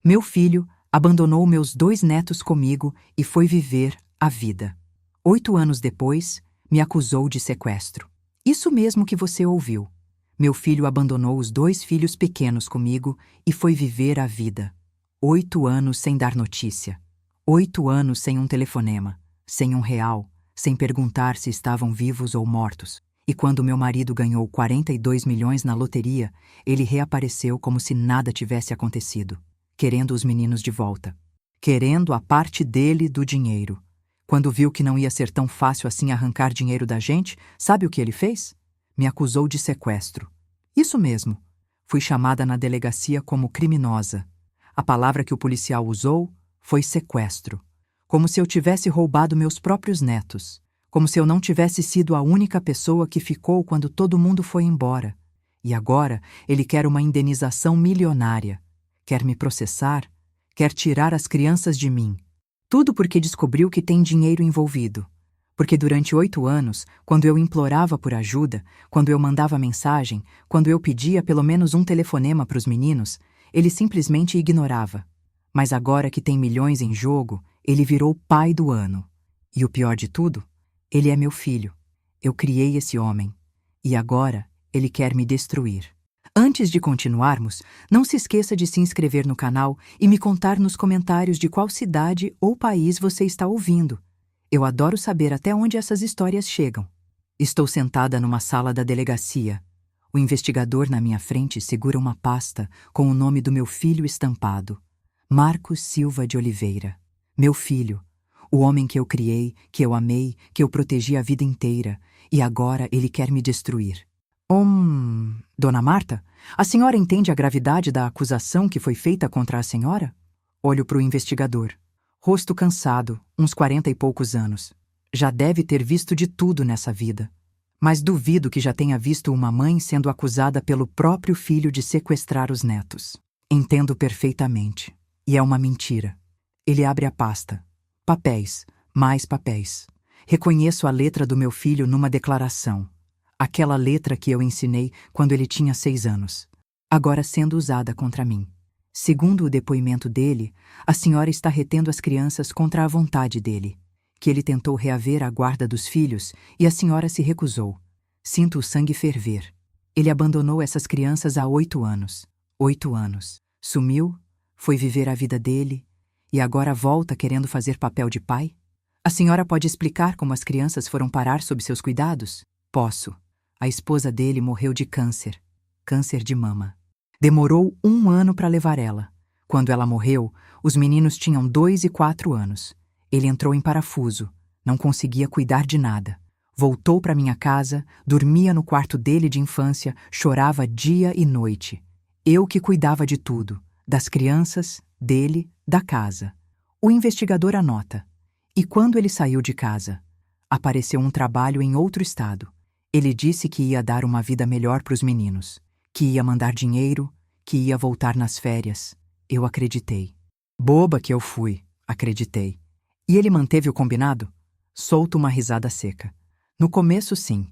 Meu filho abandonou meus 2 netos comigo e foi viver a vida. 8 anos depois, me acusou de sequestro. Isso mesmo que você ouviu. Meu filho abandonou os 2 filhos pequenos comigo e foi viver a vida. 8 anos sem dar notícia. 8 anos sem um telefonema, sem R$ 1, sem perguntar se estavam vivos ou mortos. E quando meu marido ganhou 42 milhões na loteria, ele reapareceu como se nada tivesse acontecido, querendo os meninos de volta, querendo a parte dele do dinheiro. Quando viu que não ia ser tão fácil assim arrancar dinheiro da gente, sabe o que ele fez? Me acusou de sequestro. Isso mesmo. Fui chamada na delegacia como criminosa. A palavra que o policial usou foi sequestro. Como se eu tivesse roubado meus próprios netos. Como se eu não tivesse sido a única pessoa que ficou quando todo mundo foi embora. E agora ele quer uma indenização milionária. Quer me processar, quer tirar as crianças de mim. Tudo porque descobriu que tem dinheiro envolvido. Porque durante 8 anos, quando eu implorava por ajuda, quando eu mandava mensagem, quando eu pedia pelo menos um telefonema para os meninos, ele simplesmente ignorava. Mas agora que tem milhões em jogo, ele virou pai do ano. E o pior de tudo? Ele é meu filho. Eu criei esse homem. E agora ele quer me destruir. Antes de continuarmos, não se esqueça de se inscrever no canal e me contar nos comentários de qual cidade ou país você está ouvindo. Eu adoro saber até onde essas histórias chegam. Estou sentada numa sala da delegacia. O investigador na minha frente segura uma pasta com o nome do meu filho estampado. Marcos Silva de Oliveira. Meu filho. O homem que eu criei, que eu amei, que eu protegi a vida inteira. E agora ele quer me destruir. Dona Marta, a senhora entende a gravidade da acusação que foi feita contra a senhora? Olho para o investigador. Rosto cansado, uns 40 e poucos anos. Já deve ter visto de tudo nessa vida. Mas duvido que já tenha visto uma mãe sendo acusada pelo próprio filho de sequestrar os netos. Entendo perfeitamente. E é uma mentira. Ele abre a pasta. Papéis, mais papéis. Reconheço a letra do meu filho numa declaração. Aquela letra que eu ensinei quando ele tinha 6 anos. Agora sendo usada contra mim. Segundo o depoimento dele, a senhora está retendo as crianças contra a vontade dele. Que ele tentou reaver a guarda dos filhos e a senhora se recusou. Sinto o sangue ferver. Ele abandonou essas crianças há 8 anos. 8 anos. Sumiu, foi viver a vida dele e agora volta querendo fazer papel de pai? A senhora pode explicar como as crianças foram parar sob seus cuidados? Posso. A esposa dele morreu de câncer. Câncer de mama. Demorou 1 ano para levar ela. Quando ela morreu, os meninos tinham 2 e 4 anos. Ele entrou em parafuso. Não conseguia cuidar de nada. Voltou para minha casa, dormia no quarto dele de infância, chorava dia e noite. Eu que cuidava de tudo. Das crianças, dele, da casa. O investigador anota. E quando ele saiu de casa? Apareceu um trabalho em outro estado. Ele disse que ia dar uma vida melhor para os meninos. Que ia mandar dinheiro, que ia voltar nas férias. Eu acreditei. Boba que eu fui, acreditei. E ele manteve o combinado? Solto uma risada seca. No começo, sim.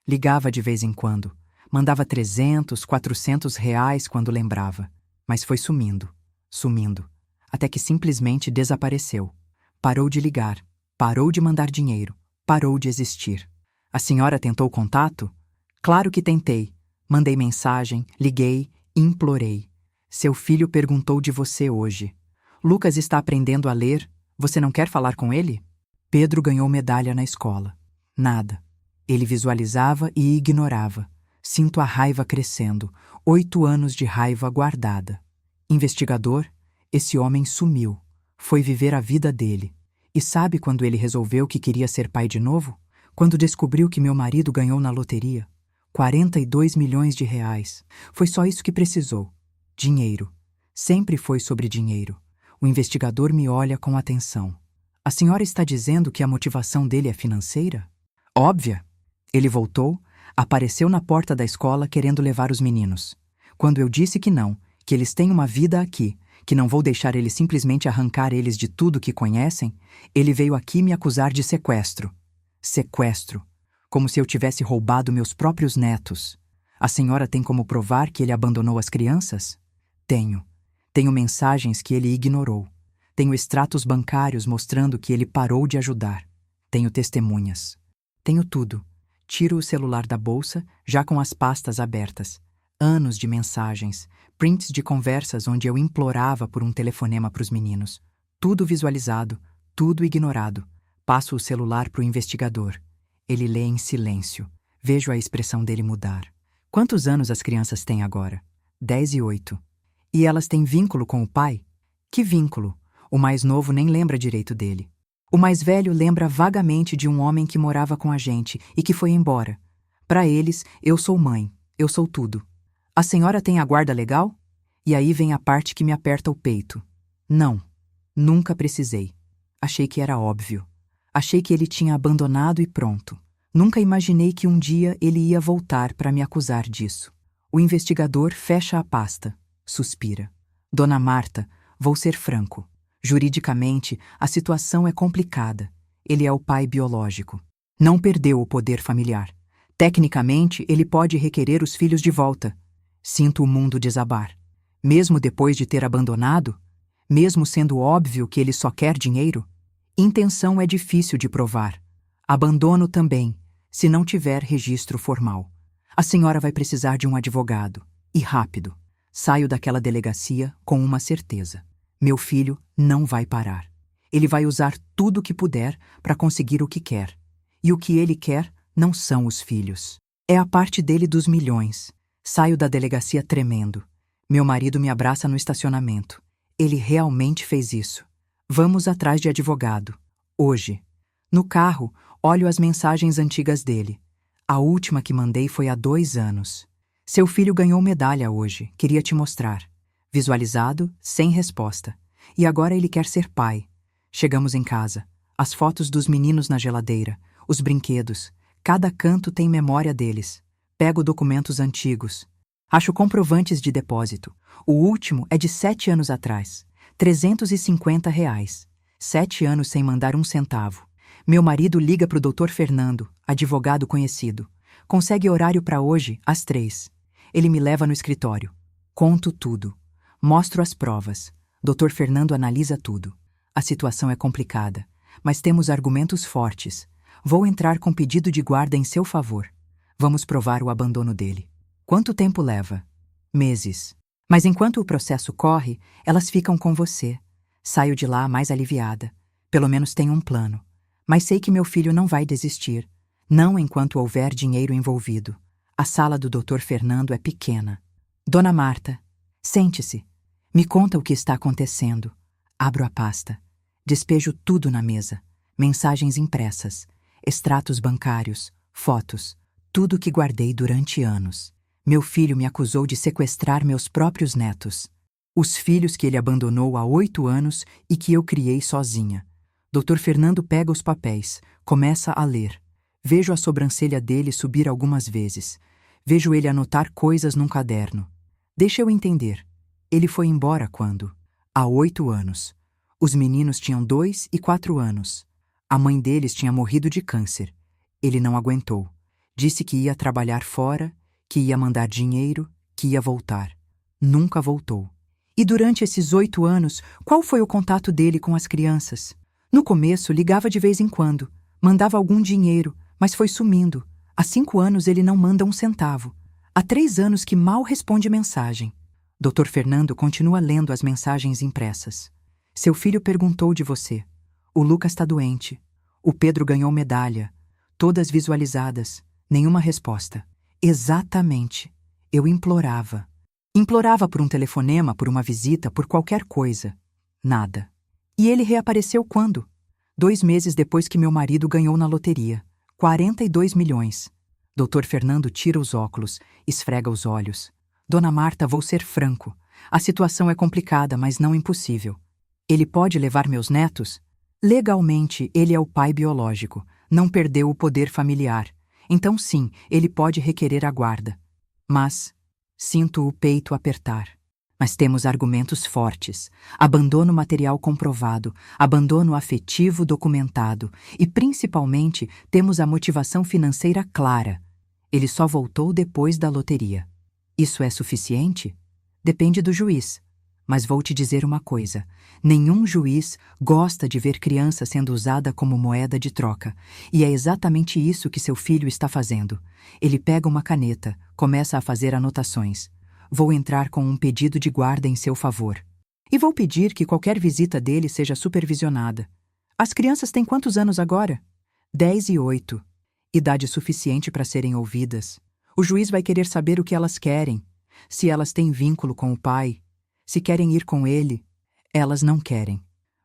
Ligava de vez em quando. Mandava 300, 400 reais quando lembrava. Mas foi sumindo, sumindo. Até que simplesmente desapareceu. Parou de ligar, parou de mandar dinheiro, parou de existir. A senhora tentou contato? Claro que tentei. Mandei mensagem, liguei, implorei. Seu filho perguntou de você hoje. Lucas está aprendendo a ler. Você não quer falar com ele? Pedro ganhou medalha na escola. Nada. Ele visualizava e ignorava. Sinto a raiva crescendo. 8 anos de raiva guardada. Investigador, esse homem sumiu. Foi viver a vida dele. E sabe quando ele resolveu que queria ser pai de novo? Quando descobriu que meu marido ganhou na loteria. 42 milhões de reais. Foi só isso que precisou. Dinheiro. Sempre foi sobre dinheiro. O investigador me olha com atenção. A senhora está dizendo que a motivação dele é financeira? Óbvia. Ele voltou, apareceu na porta da escola querendo levar os meninos. Quando eu disse que não, que eles têm uma vida aqui, que não vou deixar ele simplesmente arrancar eles de tudo que conhecem, ele veio aqui me acusar de sequestro. Sequestro. Como se eu tivesse roubado meus próprios netos. A senhora tem como provar que ele abandonou as crianças? Tenho. Tenho mensagens que ele ignorou. Tenho extratos bancários mostrando que ele parou de ajudar. Tenho testemunhas. Tenho tudo. Tiro o celular da bolsa, já com as pastas abertas. Anos de mensagens, prints de conversas onde eu implorava por um telefonema para os meninos. Tudo visualizado, tudo ignorado. Passo o celular para o investigador. Ele lê em silêncio. Vejo a expressão dele mudar. Quantos anos as crianças têm agora? 10 e 8. E elas têm vínculo com o pai? Que vínculo? O mais novo nem lembra direito dele. O mais velho lembra vagamente de um homem que morava com a gente e que foi embora. Para eles, eu sou mãe, eu sou tudo. A senhora tem a guarda legal? E aí vem a parte que me aperta o peito. Não, nunca precisei. Achei que era óbvio. Achei que ele tinha abandonado e pronto. Nunca imaginei que um dia ele ia voltar para me acusar disso. O investigador fecha a pasta. Suspira. Dona Marta, vou ser franco. Juridicamente, a situação é complicada. Ele é o pai biológico. Não perdeu o poder familiar. Tecnicamente, ele pode requerer os filhos de volta. Sinto o mundo desabar. Mesmo depois de ter abandonado? Mesmo sendo óbvio que ele só quer dinheiro? Intenção é difícil de provar. Abandono também, se não tiver registro formal. A senhora vai precisar de um advogado. E rápido. Saio daquela delegacia com uma certeza. Meu filho não vai parar. Ele vai usar tudo o que puder para conseguir o que quer. E o que ele quer não são os filhos. É a parte dele dos milhões. Saio da delegacia tremendo. Meu marido me abraça no estacionamento. Ele realmente fez isso. Vamos atrás de advogado. Hoje. No carro, olho as mensagens antigas dele. A última que mandei foi há 2 anos. Seu filho ganhou medalha hoje, queria te mostrar. Visualizado, sem resposta. E agora ele quer ser pai. Chegamos em casa. As fotos dos meninos na geladeira, os brinquedos. Cada canto tem memória deles. Pego documentos antigos. Acho comprovantes de depósito. O último é de 7 anos atrás. R$ 350. 7 anos sem mandar um centavo. Meu marido liga para o Dr. Fernando, advogado conhecido. Consegue horário para hoje, às 3. Ele me leva no escritório. Conto tudo. Mostro as provas. Dr. Fernando analisa tudo. A situação é complicada, mas temos argumentos fortes. Vou entrar com pedido de guarda em seu favor. Vamos provar o abandono dele. Quanto tempo leva? Meses. Mas enquanto o processo corre, elas ficam com você. Saio de lá mais aliviada. Pelo menos tenho um plano. Mas sei que meu filho não vai desistir. Não enquanto houver dinheiro envolvido. A sala do Dr. Fernando é pequena. Dona Marta, sente-se. Me conta o que está acontecendo. Abro a pasta. Despejo tudo na mesa. Mensagens impressas, extratos bancários, fotos. Tudo que guardei durante anos. Meu filho me acusou de sequestrar meus próprios netos. Os filhos que ele abandonou há 8 anos e que eu criei sozinha. Dr. Fernando pega os papéis, começa a ler. Vejo a sobrancelha dele subir algumas vezes. Vejo ele anotar coisas num caderno. Deixa eu entender. Ele foi embora quando? Há 8 anos. Os meninos tinham 2 e 4 anos. A mãe deles tinha morrido de câncer. Ele não aguentou. Disse que ia trabalhar fora, que ia mandar dinheiro, que ia voltar. Nunca voltou. E durante esses 8 anos, qual foi o contato dele com as crianças? No começo, ligava de vez em quando. Mandava algum dinheiro, mas foi sumindo. Há 5 anos ele não manda um centavo. Há 3 anos que mal responde mensagem. Dr. Fernando continua lendo as mensagens impressas. Seu filho perguntou de você. O Lucas está doente. O Pedro ganhou medalha. Todas visualizadas. Nenhuma resposta. Exatamente. Eu implorava. Implorava por um telefonema, por uma visita, por qualquer coisa. Nada. E ele reapareceu quando? 2 meses depois que meu marido ganhou na loteria. 42 milhões. Dr. Fernando tira os óculos, esfrega os olhos. Dona Marta, vou ser franco. A situação é complicada, mas não impossível. Ele pode levar meus netos? Legalmente, ele é o pai biológico. Não perdeu o poder familiar. Então, sim, ele pode requerer a guarda. Mas sinto o peito apertar. Mas temos argumentos fortes. Abandono material comprovado, abandono afetivo documentado e, principalmente, temos a motivação financeira clara. Ele só voltou depois da loteria. Isso é suficiente? Depende do juiz. Mas vou te dizer uma coisa: nenhum juiz gosta de ver criança sendo usada como moeda de troca. E é exatamente isso que seu filho está fazendo. Ele pega uma caneta, começa a fazer anotações. Vou entrar com um pedido de guarda em seu favor. E vou pedir que qualquer visita dele seja supervisionada. As crianças têm quantos anos agora? 10 e 8. Idade suficiente para serem ouvidas. O juiz vai querer saber o que elas querem. Se elas têm vínculo com o pai. Se querem ir com ele. Elas não querem.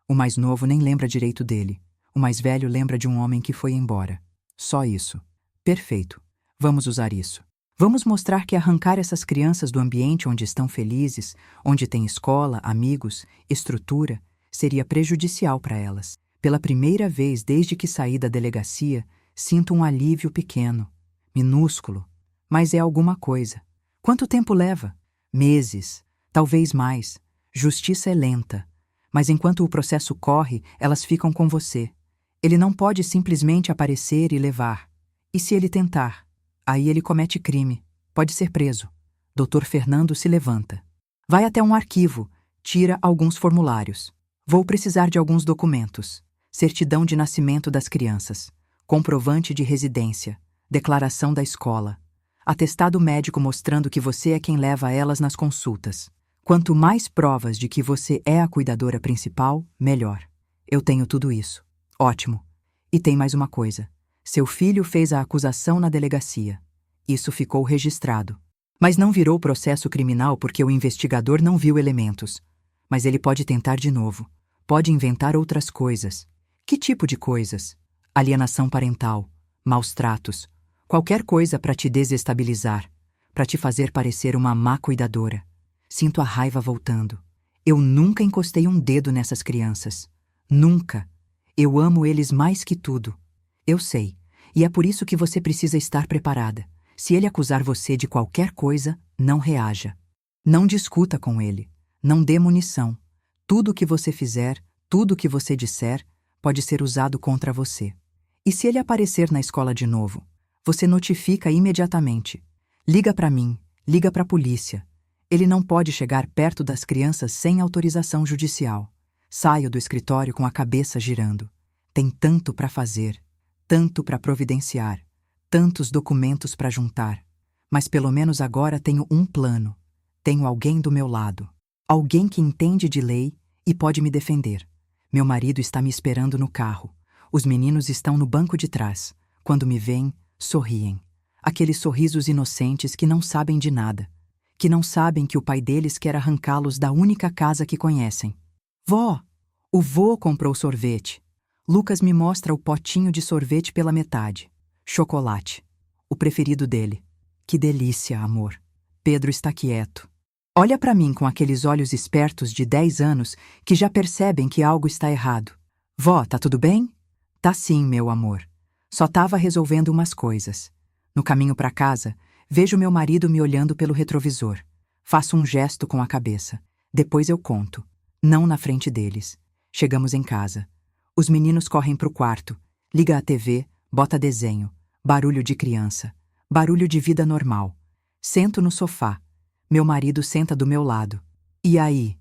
O mais novo nem lembra direito dele. O mais velho lembra de um homem que foi embora. Só isso. Perfeito. Vamos usar isso. Vamos mostrar que arrancar essas crianças do ambiente onde estão felizes, onde tem escola, amigos, estrutura, seria prejudicial para elas. Pela primeira vez desde que saí da delegacia, sinto um alívio pequeno, minúsculo, mas é alguma coisa. Quanto tempo leva? Meses, talvez mais. Justiça é lenta, mas enquanto o processo corre, elas ficam com você. Ele não pode simplesmente aparecer e levar. E se ele tentar? Aí ele comete crime. Pode ser preso. Dr. Fernando se levanta. Vai até um arquivo, tira alguns formulários. Vou precisar de alguns documentos. Certidão de nascimento das crianças. Comprovante de residência. Declaração da escola. Atestado médico mostrando que você é quem leva elas nas consultas. Quanto mais provas de que você é a cuidadora principal, melhor. Eu tenho tudo isso. Ótimo. E tem mais uma coisa. Seu filho fez a acusação na delegacia. Isso ficou registrado. Mas não virou processo criminal porque o investigador não viu elementos. Mas ele pode tentar de novo. Pode inventar outras coisas. Que tipo de coisas? Alienação parental, maus tratos, qualquer coisa para te desestabilizar, para te fazer parecer uma má cuidadora. Sinto a raiva voltando. Eu nunca encostei um dedo nessas crianças. Nunca. Eu amo eles mais que tudo. Eu sei, e é por isso que você precisa estar preparada. Se ele acusar você de qualquer coisa, não reaja. Não discuta com ele. Não dê munição. Tudo o que você fizer, tudo o que você disser, pode ser usado contra você. E se ele aparecer na escola de novo, você notifica imediatamente. Liga para mim, liga para a polícia. Ele não pode chegar perto das crianças sem autorização judicial. Saio do escritório com a cabeça girando. Tem tanto para fazer. Tanto para providenciar, tantos documentos para juntar. Mas pelo menos agora tenho um plano. Tenho alguém do meu lado. Alguém que entende de lei e pode me defender. Meu marido está me esperando no carro. Os meninos estão no banco de trás. Quando me veem, sorriem. Aqueles sorrisos inocentes que não sabem de nada. Que não sabem que o pai deles quer arrancá-los da única casa que conhecem. Vó! O vô comprou sorvete. Lucas me mostra o potinho de sorvete pela metade. Chocolate. O preferido dele. Que delícia, amor. Pedro está quieto. Olha para mim com aqueles olhos espertos de 10 anos que já percebem que algo está errado. Vó, tá tudo bem? Tá sim, meu amor. Só tava resolvendo umas coisas. No caminho para casa, vejo meu marido me olhando pelo retrovisor. Faço um gesto com a cabeça. Depois eu conto. Não na frente deles. Chegamos em casa. Os meninos correm pro quarto. Liga a TV, bota desenho. Barulho de criança. Barulho de vida normal. Sento no sofá. Meu marido senta do meu lado. E aí?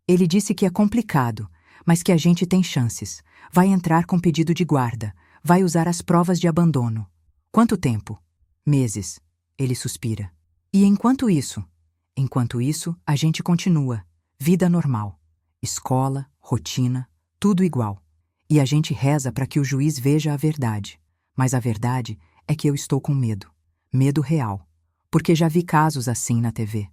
Ele disse que é complicado, mas que a gente tem chances. Vai entrar com pedido de guarda. Vai usar as provas de abandono. Quanto tempo? Meses. Ele suspira. E enquanto isso? Enquanto isso, a gente continua. Vida normal. Escola, rotina, tudo igual. E a gente reza para que o juiz veja a verdade. Mas a verdade é que eu estou com medo. Medo real. Porque já vi casos assim na TV.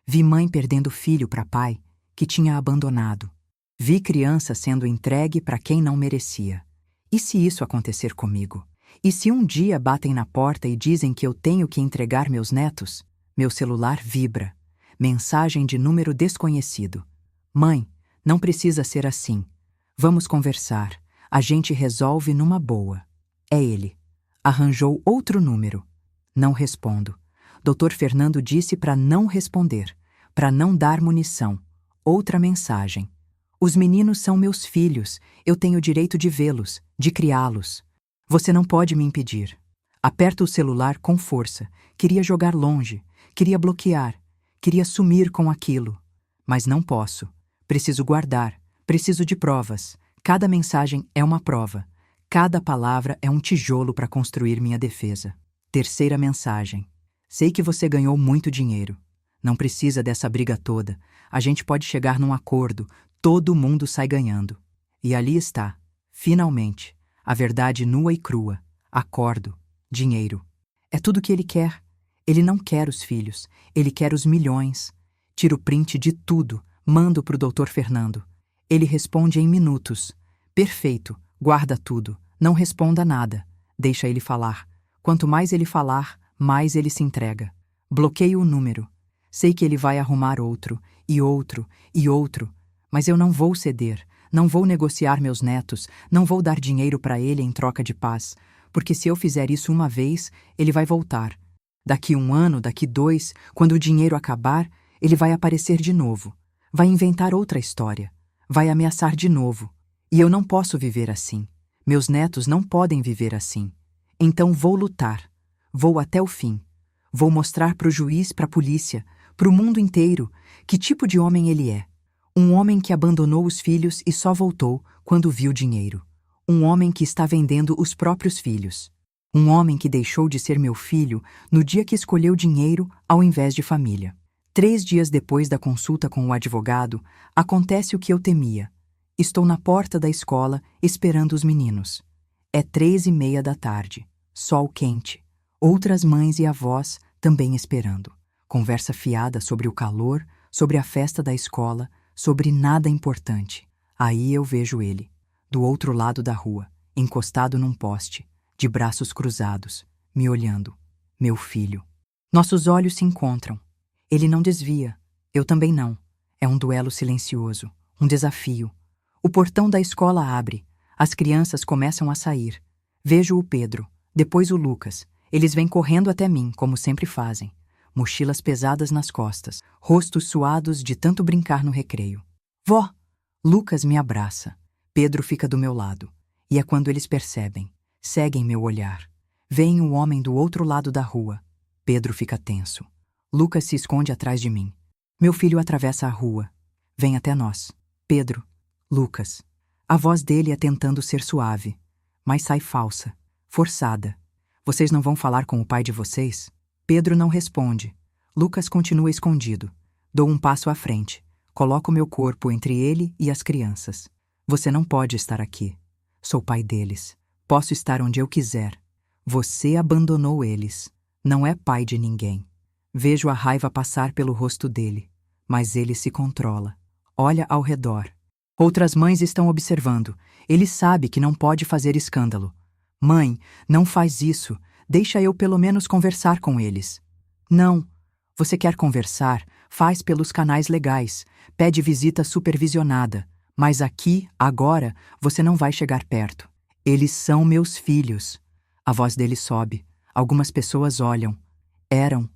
Vi mãe perdendo filho para pai que tinha abandonado. Vi criança sendo entregue para quem não merecia. E se isso acontecer comigo? E se um dia batem na porta e dizem que eu tenho que entregar meus netos? Meu celular vibra. Mensagem de número desconhecido. Mãe, não precisa ser assim. Vamos conversar. A gente resolve numa boa. É ele. Arranjou outro número. Não respondo. Dr. Fernando disse para não responder, para não dar munição. Outra mensagem. Os meninos são meus filhos. Eu tenho direito de vê-los, de criá-los. Você não pode me impedir. Aperto o celular com força. Queria jogar longe. Queria bloquear. Queria sumir com aquilo. Mas não posso. Preciso guardar. Preciso de provas. Cada mensagem é uma prova. Cada palavra é um tijolo para construir minha defesa. Terceira mensagem. Sei que você ganhou muito dinheiro. Não precisa dessa briga toda. A gente pode chegar num acordo. Todo mundo sai ganhando. E ali está, finalmente, a verdade nua e crua. Acordo. Dinheiro. É tudo que ele quer. Ele não quer os filhos. Ele quer os milhões. Tiro print de tudo. Mando pro Dr. Fernando. Ele responde em minutos. Perfeito. Guarda tudo. Não responda nada. Deixa ele falar. Quanto mais ele falar, mais ele se entrega. Bloqueio o número. Sei que ele vai arrumar outro, e outro, e outro. Mas eu não vou ceder. Não vou negociar meus netos. Não vou dar dinheiro para ele em troca de paz. Porque se eu fizer isso uma vez, ele vai voltar. Daqui 1 ano, daqui 2, quando o dinheiro acabar, ele vai aparecer de novo. Vai inventar outra história. Vai ameaçar de novo. E eu não posso viver assim. Meus netos não podem viver assim. Então vou lutar. Vou até o fim. Vou mostrar para o juiz, para a polícia, para o mundo inteiro, que tipo de homem ele é. Um homem que abandonou os filhos e só voltou quando viu dinheiro. Um homem que está vendendo os próprios filhos. Um homem que deixou de ser meu filho no dia que escolheu dinheiro ao invés de família. 3 dias depois da consulta com o advogado, acontece o que eu temia. Estou na porta da escola esperando os meninos. É 3:30 da tarde. Sol quente. Outras mães e avós também esperando. Conversa fiada sobre o calor, sobre a festa da escola, sobre nada importante. Aí eu vejo ele, do outro lado da rua, encostado num poste, de braços cruzados, me olhando. Meu filho. Nossos olhos se encontram. Ele não desvia. Eu também não. É um duelo silencioso, um desafio. O portão da escola abre. As crianças começam a sair. Vejo o Pedro, depois o Lucas. Eles vêm correndo até mim, como sempre fazem. Mochilas pesadas nas costas, rostos suados de tanto brincar no recreio. Vó! Lucas me abraça. Pedro fica do meu lado. E é quando eles percebem. Seguem meu olhar. Veem o homem do outro lado da rua. Pedro fica tenso. Lucas se esconde atrás de mim. Meu filho atravessa a rua. Vem até nós. Pedro. Lucas. A voz dele é tentando ser suave, mas sai falsa, forçada. Vocês não vão falar com o pai de vocês? Pedro não responde. Lucas continua escondido. Dou um passo à frente. Coloco meu corpo entre ele e as crianças. Você não pode estar aqui. Sou pai deles. Posso estar onde eu quiser. Você abandonou eles. Não é pai de ninguém. Vejo a raiva passar pelo rosto dele, mas ele se controla. Olha ao redor. Outras mães estão observando. Ele sabe que não pode fazer escândalo. Mãe, não faz isso. Deixa eu pelo menos conversar com eles. Não. Você quer conversar? Faz pelos canais legais. Pede visita supervisionada. Mas aqui, agora, você não vai chegar perto. Eles são meus filhos. A voz dele sobe. Algumas pessoas olham. Eram.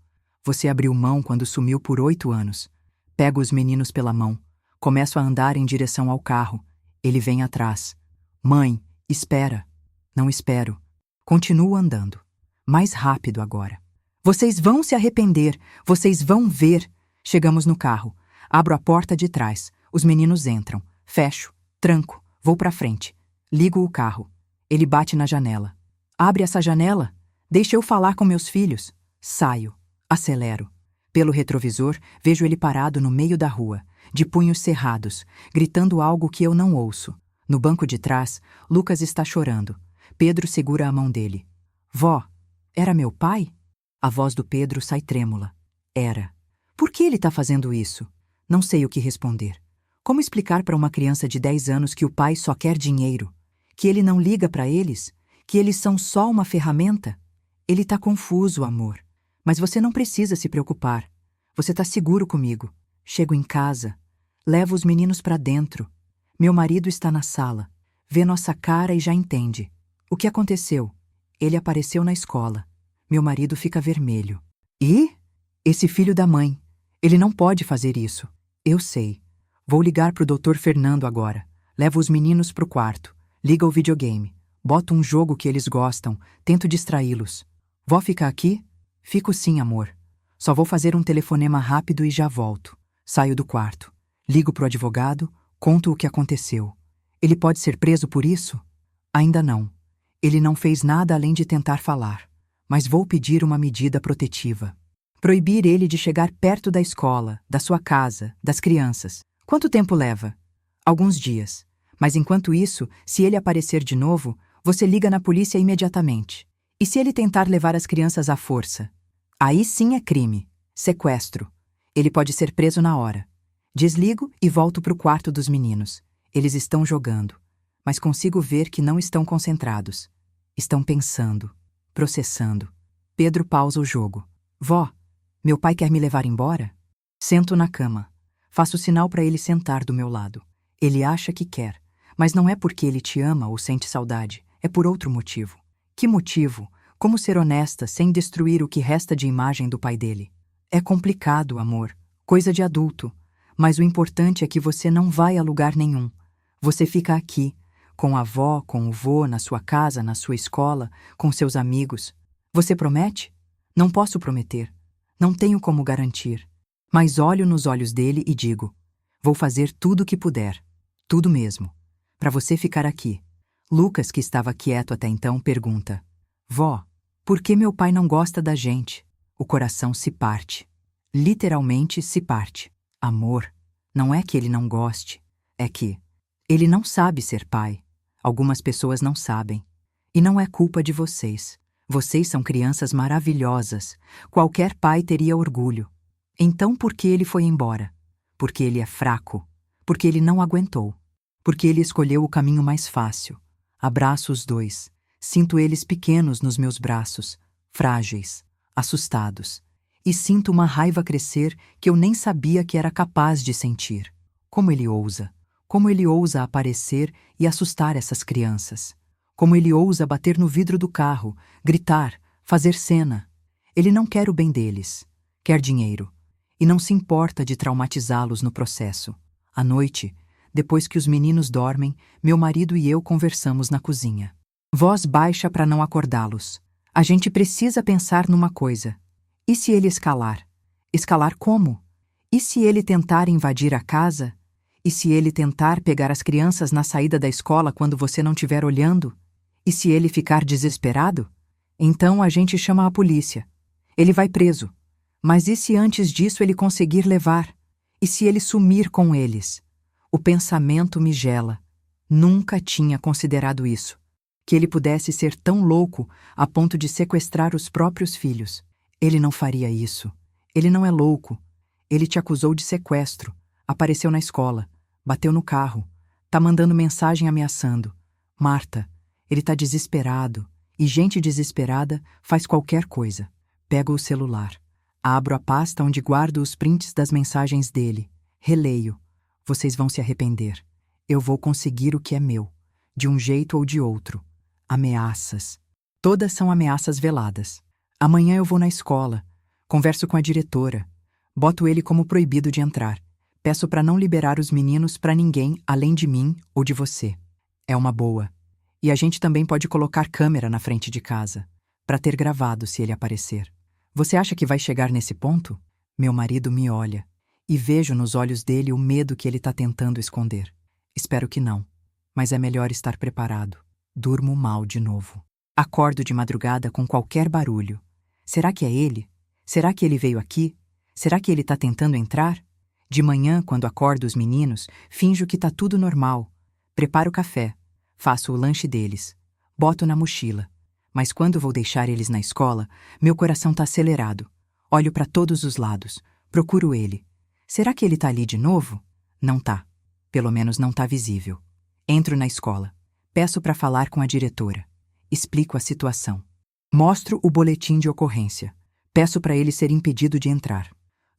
Você abriu mão quando sumiu por 8 anos. Pego os meninos pela mão. Começo a andar em direção ao carro. Ele vem atrás. Mãe, espera. Não espero. Continuo andando. Mais rápido agora. Vocês vão se arrepender. Vocês vão ver. Chegamos no carro. Abro a porta de trás. Os meninos entram. Fecho. Tranco. Vou pra frente. Ligo o carro. Ele bate na janela. Abre essa janela. Deixa eu falar com meus filhos. Saio. Acelero. Pelo retrovisor, vejo ele parado no meio da rua, de punhos cerrados, gritando algo que eu não ouço. No banco de trás, Lucas está chorando. Pedro segura a mão dele. Vó, era meu pai? A voz do Pedro sai trêmula. Era. Por que ele está fazendo isso? Não sei o que responder. Como explicar para uma criança de 10 anos que o pai só quer dinheiro? Que ele não liga para eles? Que eles são só uma ferramenta? Ele está confuso, amor. Mas você não precisa se preocupar. Você está seguro comigo. Chego em casa. Levo os meninos para dentro. Meu marido está na sala. Vê nossa cara e já entende. O que aconteceu? Ele apareceu na escola. Meu marido fica vermelho. E? Esse filho da mãe. Ele não pode fazer isso. Eu sei. Vou ligar pro Dr. Fernando agora. Levo os meninos pro quarto. Liga o videogame. Boto um jogo que eles gostam. Tento distraí-los. Vó fica aqui? Fico sim, amor. Só vou fazer um telefonema rápido e já volto. Saio do quarto. Ligo pro advogado, conto o que aconteceu. Ele pode ser preso por isso? Ainda não. Ele não fez nada além de tentar falar. Mas vou pedir uma medida protetiva. Proibir ele de chegar perto da escola, da sua casa, das crianças. Quanto tempo leva? Alguns dias. Mas enquanto isso, se ele aparecer de novo, você liga na polícia imediatamente. E se ele tentar levar as crianças à força? Aí sim é crime. Sequestro. Ele pode ser preso na hora. Desligo e volto pro quarto dos meninos. Eles estão jogando. Mas consigo ver que não estão concentrados. Estão pensando. Processando. Pedro pausa o jogo. Vó, meu pai quer me levar embora? Sento na cama. Faço sinal para ele sentar do meu lado. Ele acha que quer, mas não é porque ele te ama ou sente saudade, é por outro motivo. Que motivo? Como ser honesta sem destruir o que resta de imagem do pai dele? É complicado, amor, coisa de adulto, mas o importante é que você não vai a lugar nenhum. Você fica aqui, com a avó, com o vô, na sua casa, na sua escola, com seus amigos. Você promete? Não posso prometer. Não tenho como garantir. Mas olho nos olhos dele e digo: vou fazer tudo o que puder. Tudo mesmo. Para você ficar aqui. Lucas, que estava quieto até então, pergunta: Vó, por que meu pai não gosta da gente? O coração se parte. Literalmente se parte. Amor, não é que ele não goste. É que ele não sabe ser pai. Algumas pessoas não sabem. E não é culpa de vocês. Vocês são crianças maravilhosas. Qualquer pai teria orgulho. Então por que ele foi embora? Porque ele é fraco. Porque ele não aguentou. Porque ele escolheu o caminho mais fácil. Abraço os dois. Sinto eles pequenos nos meus braços, frágeis, assustados. E sinto uma raiva crescer que eu nem sabia que era capaz de sentir. Como ele ousa? Como ele ousa aparecer e assustar essas crianças? Como ele ousa bater no vidro do carro, gritar, fazer cena? Ele não quer o bem deles. Quer dinheiro. E não se importa de traumatizá-los no processo. À noite, depois que os meninos dormem, meu marido e eu conversamos na cozinha. Voz baixa para não acordá-los. A gente precisa pensar numa coisa. E se ele escalar? Escalar como? E se ele tentar invadir a casa? E se ele tentar pegar as crianças na saída da escola quando você não estiver olhando? E se ele ficar desesperado? Então a gente chama a polícia. Ele vai preso. Mas e se antes disso ele conseguir levar? E se ele sumir com eles? O pensamento me gela. Nunca tinha considerado isso. Que ele pudesse ser tão louco a ponto de sequestrar os próprios filhos. Ele não faria isso. Ele não é louco. Ele te acusou de sequestro. Apareceu na escola. Bateu no carro. Tá mandando mensagem ameaçando. Marta, ele tá desesperado. E gente desesperada faz qualquer coisa. Pego o celular. Abro a pasta onde guardo os prints das mensagens dele. Releio. Vocês vão se arrepender. Eu vou conseguir o que é meu. De um jeito ou de outro. Ameaças. Todas são ameaças veladas. Amanhã eu vou na escola. Converso com a diretora. Boto ele como proibido de entrar. Peço para não liberar os meninos para ninguém além de mim ou de você. É uma boa. E a gente também pode colocar câmera na frente de casa, para ter gravado se ele aparecer. Você acha que vai chegar nesse ponto? Meu marido me olha, e vejo nos olhos dele o medo que ele está tentando esconder. Espero que não, mas é melhor estar preparado. Durmo mal de novo. Acordo de madrugada com qualquer barulho. Será que é ele? Será que ele veio aqui? Será que ele está tentando entrar? De manhã, quando acordo os meninos, finjo que está tudo normal. Preparo o café. Faço o lanche deles. Boto na mochila. Mas quando vou deixar eles na escola, meu coração está acelerado. Olho para todos os lados. Procuro ele. Será que ele está ali de novo? Não tá. Pelo menos não tá visível. Entro na escola. Peço para falar com a diretora. Explico a situação. Mostro o boletim de ocorrência. Peço para ele ser impedido de entrar.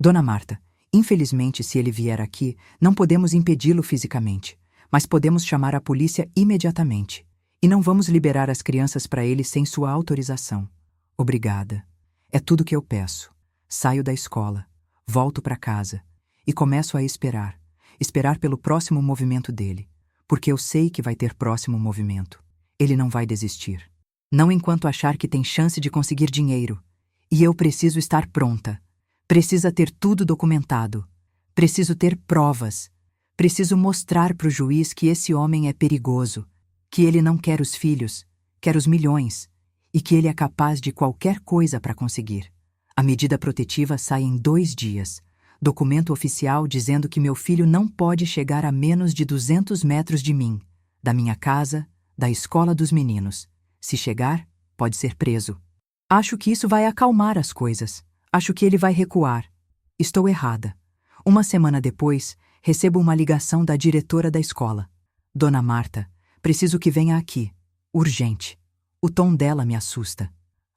Dona Marta, infelizmente, se ele vier aqui, não podemos impedi-lo fisicamente. Mas podemos chamar a polícia imediatamente. E não vamos liberar as crianças para ele sem sua autorização. Obrigada. É tudo que eu peço. Saio da escola, volto para casa e começo a esperar. Esperar pelo próximo movimento dele. Porque eu sei que vai ter próximo movimento. Ele não vai desistir. Não enquanto achar que tem chance de conseguir dinheiro. E eu preciso estar pronta. Precisa ter tudo documentado. Preciso ter provas. Preciso mostrar para o juiz que esse homem é perigoso, que ele não quer os filhos, quer os milhões, e que ele é capaz de qualquer coisa para conseguir. A medida protetiva sai em 2 dias. Documento oficial dizendo que meu filho não pode chegar a menos de 200 metros de mim, da minha casa, da escola dos meninos. Se chegar, pode ser preso. Acho que isso vai acalmar as coisas. Acho que ele vai recuar. Estou errada. Uma semana depois, recebo uma ligação da diretora da escola. Dona Marta, preciso que venha aqui. Urgente. O tom dela me assusta.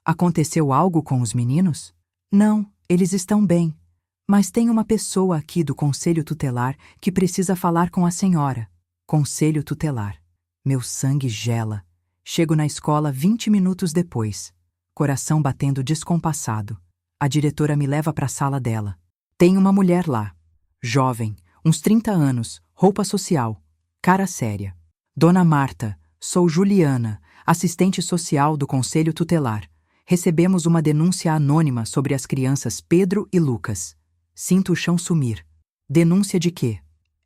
Aconteceu algo com os meninos? Não, eles estão bem. Mas tem uma pessoa aqui do Conselho Tutelar que precisa falar com a senhora. Conselho Tutelar. Meu sangue gela. Chego na escola 20 minutos depois. Coração batendo descompassado. A diretora me leva para a sala dela. Tem uma mulher lá. Jovem, uns 30 anos, roupa social, cara séria. Dona Marta, sou Juliana, assistente social do Conselho Tutelar. Recebemos uma denúncia anônima sobre as crianças Pedro e Lucas. Sinto o chão sumir. Denúncia de quê?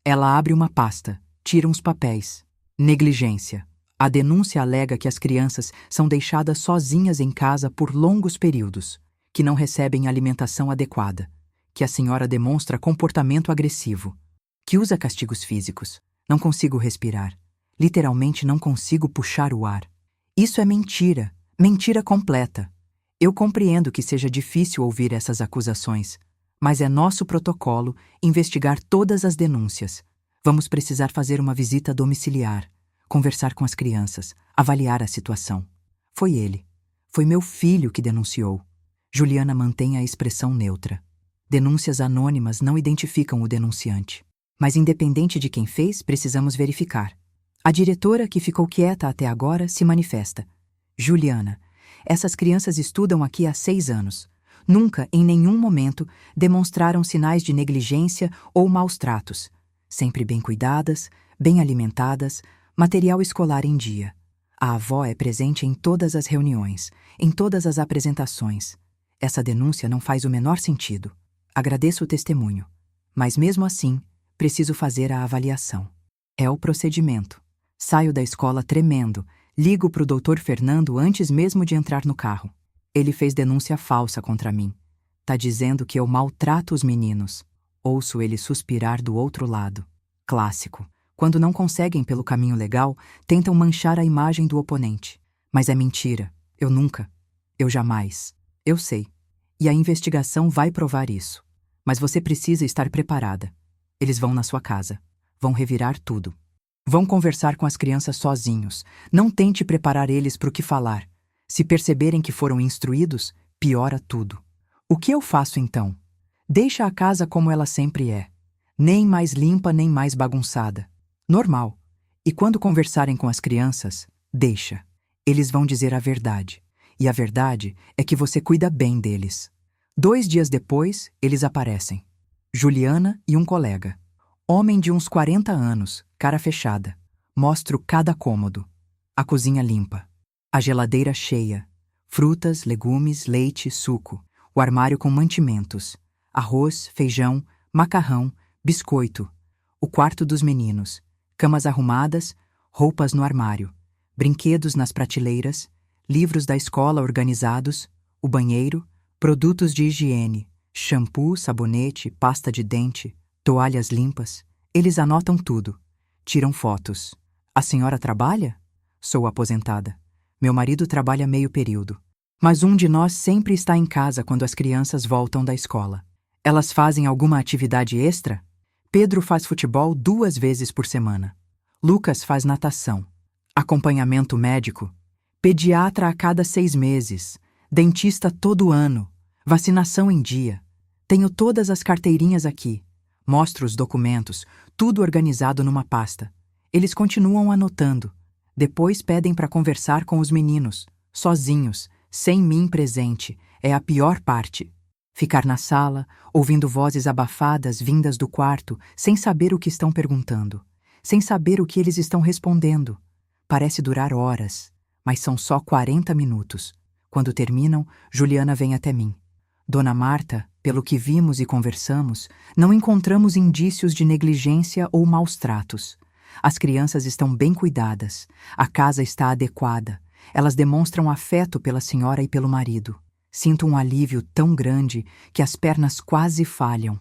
Ela abre uma pasta, tira uns papéis. Negligência. A denúncia alega que as crianças são deixadas sozinhas em casa por longos períodos, que não recebem alimentação adequada, que a senhora demonstra comportamento agressivo, que usa castigos físicos. Não consigo respirar. Literalmente não consigo puxar o ar. Isso é mentira. Mentira completa. Eu compreendo que seja difícil ouvir essas acusações, mas é nosso protocolo investigar todas as denúncias. Vamos precisar fazer uma visita domiciliar, conversar com as crianças, avaliar a situação. Foi ele. Foi meu filho que denunciou. Juliana mantém a expressão neutra. Denúncias anônimas não identificam o denunciante. Mas independente de quem fez, precisamos verificar. A diretora, que ficou quieta até agora, se manifesta. Juliana, essas crianças estudam aqui há 6 anos. Nunca, em nenhum momento, demonstraram sinais de negligência ou maus tratos. Sempre bem cuidadas, bem alimentadas, material escolar em dia. A avó é presente em todas as reuniões, em todas as apresentações. Essa denúncia não faz o menor sentido. Agradeço o testemunho, mas mesmo assim, preciso fazer a avaliação. É o procedimento. Saio da escola tremendo, ligo para o Dr. Fernando antes mesmo de entrar no carro. Ele fez denúncia falsa contra mim. Tá dizendo que eu maltrato os meninos. Ouço ele suspirar do outro lado. Clássico. Quando não conseguem pelo caminho legal, tentam manchar a imagem do oponente. Mas é mentira. Eu nunca. Eu jamais. Eu sei. E a investigação vai provar isso. Mas você precisa estar preparada. Eles vão na sua casa. Vão revirar tudo. Vão conversar com as crianças sozinhos. Não tente preparar eles para o que falar. Se perceberem que foram instruídos, piora tudo. O que eu faço então? Deixa a casa como ela sempre é. Nem mais limpa, nem mais bagunçada. Normal. E quando conversarem com as crianças, deixa. Eles vão dizer a verdade. E a verdade é que você cuida bem deles. 2 dias depois, eles aparecem. Juliana e um colega. Homem de uns 40 anos, cara fechada. Mostro cada cômodo. A cozinha limpa. A geladeira cheia. Frutas, legumes, leite, suco. O armário com mantimentos. Arroz, feijão, macarrão, biscoito. O quarto dos meninos. Camas arrumadas, roupas no armário. Brinquedos nas prateleiras. Livros da escola organizados. O banheiro. Produtos de higiene. Shampoo, sabonete, pasta de dente. Toalhas limpas. Eles anotam tudo. Tiram fotos. A senhora trabalha? Sou aposentada. Meu marido trabalha meio período. Mas um de nós sempre está em casa quando as crianças voltam da escola. Elas fazem alguma atividade extra? Pedro faz futebol 2 vezes por semana. Lucas faz natação. Acompanhamento médico. Pediatra a cada 6 meses. Dentista todo ano. Vacinação em dia. Tenho todas as carteirinhas aqui. Mostro os documentos, tudo organizado numa pasta. Eles continuam anotando. Depois pedem para conversar com os meninos, sozinhos, sem mim presente. É a pior parte. Ficar na sala, ouvindo vozes abafadas vindas do quarto, sem saber o que estão perguntando, sem saber o que eles estão respondendo. Parece durar horas, mas são só 40 minutos. Quando terminam, Juliana vem até mim. Dona Marta, Pelo que vimos e conversamos, não encontramos indícios de negligência ou maus tratos. As crianças estão bem cuidadas, a casa está adequada, elas demonstram afeto pela senhora e pelo marido. Sinto um alívio tão grande que as pernas quase falham.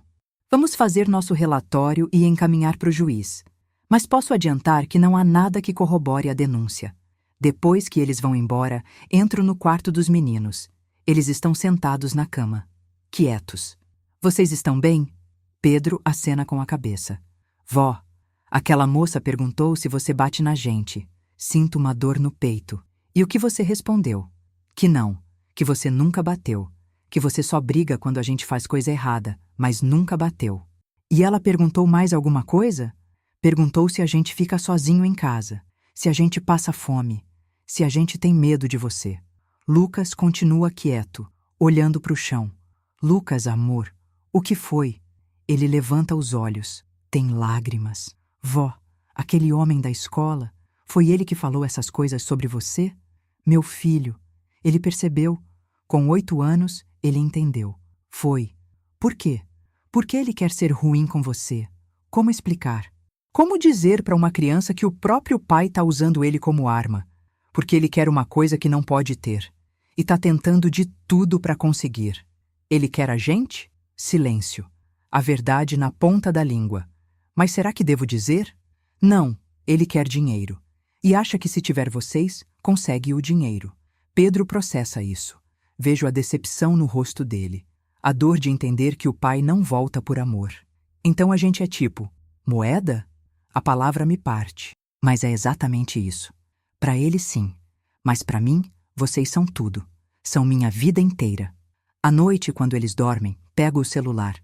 Vamos fazer nosso relatório e encaminhar para o juiz. Mas posso adiantar que não há nada que corrobore a denúncia. Depois que eles vão embora, entro no quarto dos meninos. Eles estão sentados na cama, quietos. Vocês estão bem? Pedro acena com a cabeça. Vó, aquela moça perguntou se você bate na gente. Sinto uma dor no peito. E o que você respondeu? Que não, que você nunca bateu, que você só briga quando a gente faz coisa errada, mas nunca bateu. E ela perguntou mais alguma coisa? Perguntou se a gente fica sozinho em casa, se a gente passa fome, se a gente tem medo de você. Lucas continua quieto, olhando para o chão. Lucas, amor, o que foi? Ele levanta os olhos. Tem lágrimas. Vó, aquele homem da escola, foi ele que falou essas coisas sobre você? Meu filho. Ele percebeu. Com 8 anos, ele entendeu. Foi. Por quê? Por que ele quer ser ruim com você? Como explicar? Como dizer para uma criança que o próprio pai está usando ele como arma? Porque ele quer uma coisa que não pode ter. E está tentando de tudo para conseguir. Ele quer a gente? Silêncio. A verdade na ponta da língua. Mas será que devo dizer? Não, ele quer dinheiro. E acha que se tiver vocês, consegue o dinheiro. Pedro processa isso. Vejo a decepção no rosto dele. A dor de entender que o pai não volta por amor. Então a gente é tipo, moeda? A palavra me parte. Mas é exatamente isso. Para ele sim. Mas para mim, vocês são tudo. São minha vida inteira. À noite, quando eles dormem, pego o celular.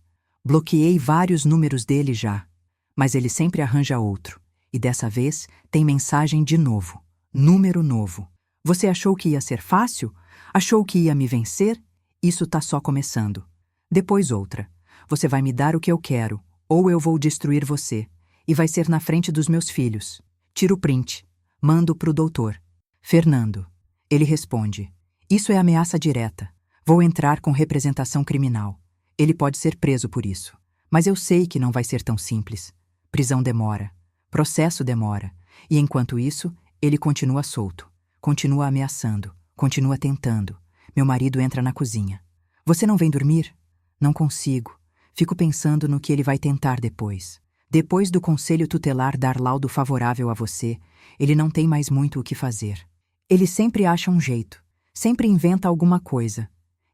Bloqueei vários números dele já. Mas ele sempre arranja outro. E dessa vez, tem mensagem de novo. Número novo. Você achou que ia ser fácil? Achou que ia me vencer? Isso tá só começando. Depois outra. Você vai me dar o que eu quero, ou eu vou destruir você. E vai ser na frente dos meus filhos. Tiro o print. Mando pro doutor. Fernando. Ele responde. Isso é ameaça direta. Vou entrar com representação criminal. Ele pode ser preso por isso. Mas eu sei que não vai ser tão simples. Prisão demora. Processo demora. E enquanto isso, ele continua solto. Continua ameaçando. Continua tentando. Meu marido entra na cozinha. Você não vem dormir? Não consigo. Fico pensando no que ele vai tentar depois. Depois do conselho tutelar dar laudo favorável a você, ele não tem mais muito o que fazer. Ele sempre acha um jeito. Sempre inventa alguma coisa.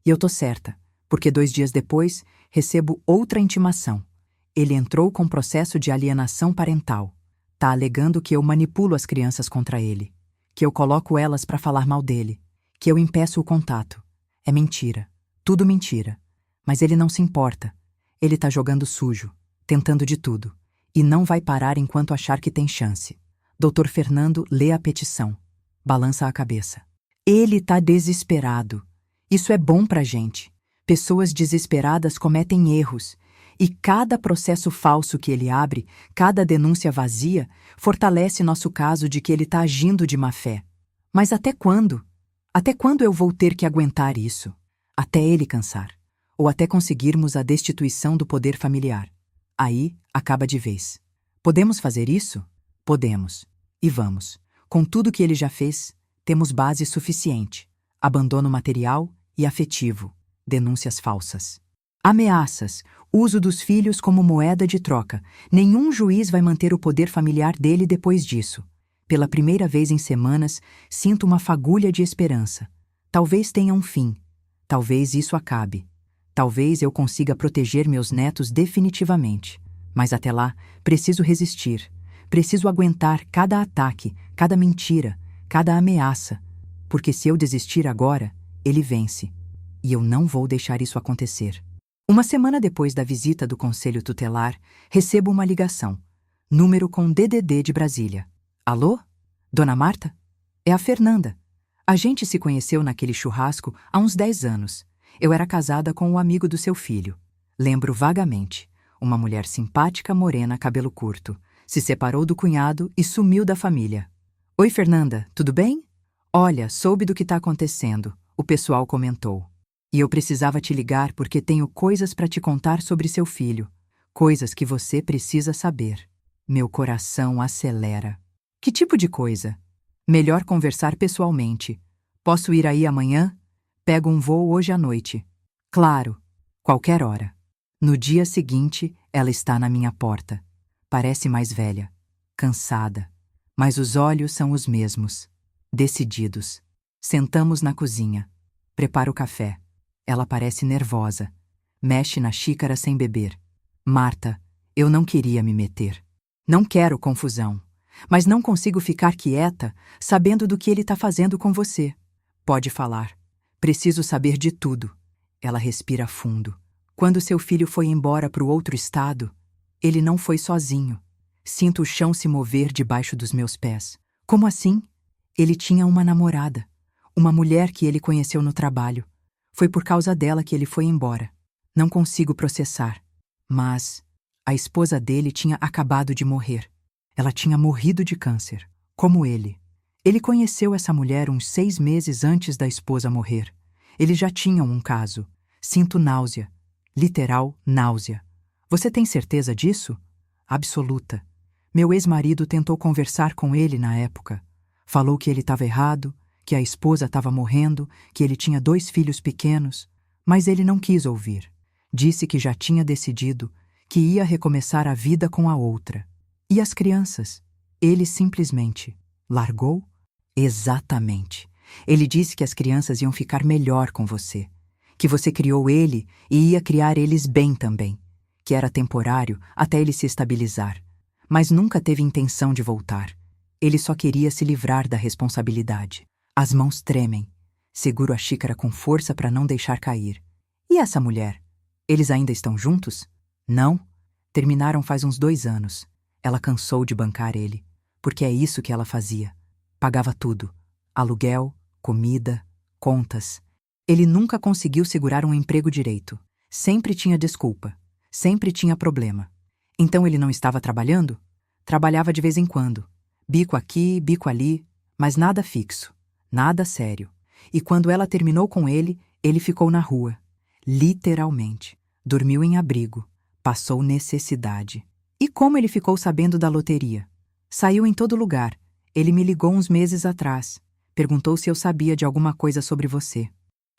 E eu tô certa, porque 2 dias depois, recebo outra intimação. Ele entrou com processo de alienação parental. Tá alegando que eu manipulo as crianças contra ele. Que eu coloco elas para falar mal dele. Que eu impeço o contato. É mentira. Tudo mentira. Mas ele não se importa. Ele tá jogando sujo. Tentando de tudo. E não vai parar enquanto achar que tem chance. Dr. Fernando lê a petição. Balança a cabeça. Ele tá desesperado. Isso é bom pra gente. Pessoas desesperadas cometem erros. E cada processo falso que ele abre, cada denúncia vazia, fortalece nosso caso de que ele tá agindo de má fé. Mas até quando? Até quando eu vou ter que aguentar isso? Até ele cansar. Ou até conseguirmos a destituição do poder familiar. Aí, acaba de vez. Podemos fazer isso? Podemos. E vamos. Com tudo que ele já fez, temos base suficiente. Abandono material e afetivo. Denúncias falsas. Ameaças. Uso dos filhos como moeda de troca. Nenhum juiz vai manter o poder familiar dele depois disso. Pela primeira vez em semanas, sinto uma fagulha de esperança. Talvez tenha um fim. Talvez isso acabe. Talvez eu consiga proteger meus netos definitivamente. Mas até lá, preciso resistir. Preciso aguentar cada ataque, cada mentira, cada ameaça. Porque se eu desistir agora, ele vence. E eu não vou deixar isso acontecer. Uma semana depois da visita do Conselho Tutelar, recebo uma ligação. Número com DDD de Brasília. Alô? Dona Marta? É a Fernanda. A gente se conheceu naquele churrasco há uns 10 anos. Eu era casada com o amigo do seu filho. Lembro vagamente. Uma mulher simpática, morena, cabelo curto. Se separou do cunhado e sumiu da família. Oi, Fernanda, tudo bem? Olha, soube do que está acontecendo. O pessoal comentou. E eu precisava te ligar porque tenho coisas para te contar sobre seu filho. Coisas que você precisa saber. Meu coração acelera. Que tipo de coisa? Melhor conversar pessoalmente. Posso ir aí amanhã? Pego um voo hoje à noite. Claro, qualquer hora. No dia seguinte, ela está na minha porta. Parece mais velha, cansada, mas os olhos são os mesmos. Decididos. Sentamos na cozinha. Preparo o café. Ela parece nervosa. Mexe na xícara sem beber. Marta, eu não queria me meter. Não quero confusão. Mas não consigo ficar quieta, sabendo do que ele está fazendo com você. Pode falar. Preciso saber de tudo. Ela respira fundo. Quando seu filho foi embora para o outro estado, ele não foi sozinho. Sinto o chão se mover debaixo dos meus pés. Como assim? Ele tinha uma namorada. Uma mulher que ele conheceu no trabalho. Foi por causa dela que ele foi embora. Não consigo processar. Mas a esposa dele tinha acabado de morrer. Ela tinha morrido de câncer, como ele. Ele conheceu essa mulher uns 6 meses antes da esposa morrer. Eles já tinham um caso. Sinto náusea. Literal náusea. Você tem certeza disso? Absoluta. Meu ex-marido tentou conversar com ele na época. Falou que ele estava errado, que a esposa estava morrendo, que ele tinha 2 filhos pequenos, mas ele não quis ouvir. Disse que já tinha decidido que ia recomeçar a vida com a outra. E as crianças? Ele simplesmente largou? Exatamente. Ele disse que as crianças iam ficar melhor com você, que você criou ele e ia criar eles bem também, que era temporário até ele se estabilizar, mas nunca teve intenção de voltar. Ele só queria se livrar da responsabilidade. As mãos tremem. Seguro a xícara com força para não deixar cair. E essa mulher? Eles ainda estão juntos? Não. Terminaram faz uns 2 anos. Ela cansou de bancar ele, porque é isso que ela fazia. Pagava tudo. Aluguel, comida, contas. Ele nunca conseguiu segurar um emprego direito. Sempre tinha desculpa. Sempre tinha problema. Então ele não estava trabalhando? Trabalhava de vez em quando. Bico aqui, bico ali, mas nada fixo. Nada sério. E quando ela terminou com ele, ele ficou na rua. Literalmente. Dormiu em abrigo. Passou necessidade. E como ele ficou sabendo da loteria? Saiu em todo lugar. Ele me ligou uns meses atrás. Perguntou se eu sabia de alguma coisa sobre você.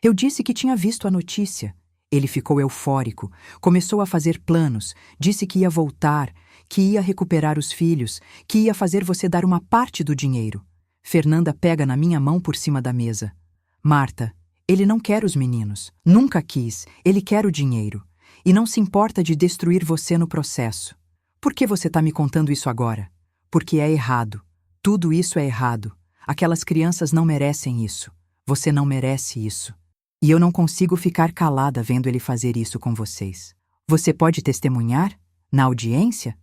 Eu disse que tinha visto a notícia. Ele ficou eufórico. Começou a fazer planos. Disse que ia voltar, que ia recuperar os filhos, que ia fazer você dar uma parte do dinheiro. Fernanda pega na minha mão por cima da mesa. Marta, ele não quer os meninos. Nunca quis. Ele quer o dinheiro. E não se importa de destruir você no processo. Por que você está me contando isso agora? Porque é errado. Tudo isso é errado. Aquelas crianças não merecem isso. Você não merece isso. E eu não consigo ficar calada vendo ele fazer isso com vocês. Você pode testemunhar? Na audiência?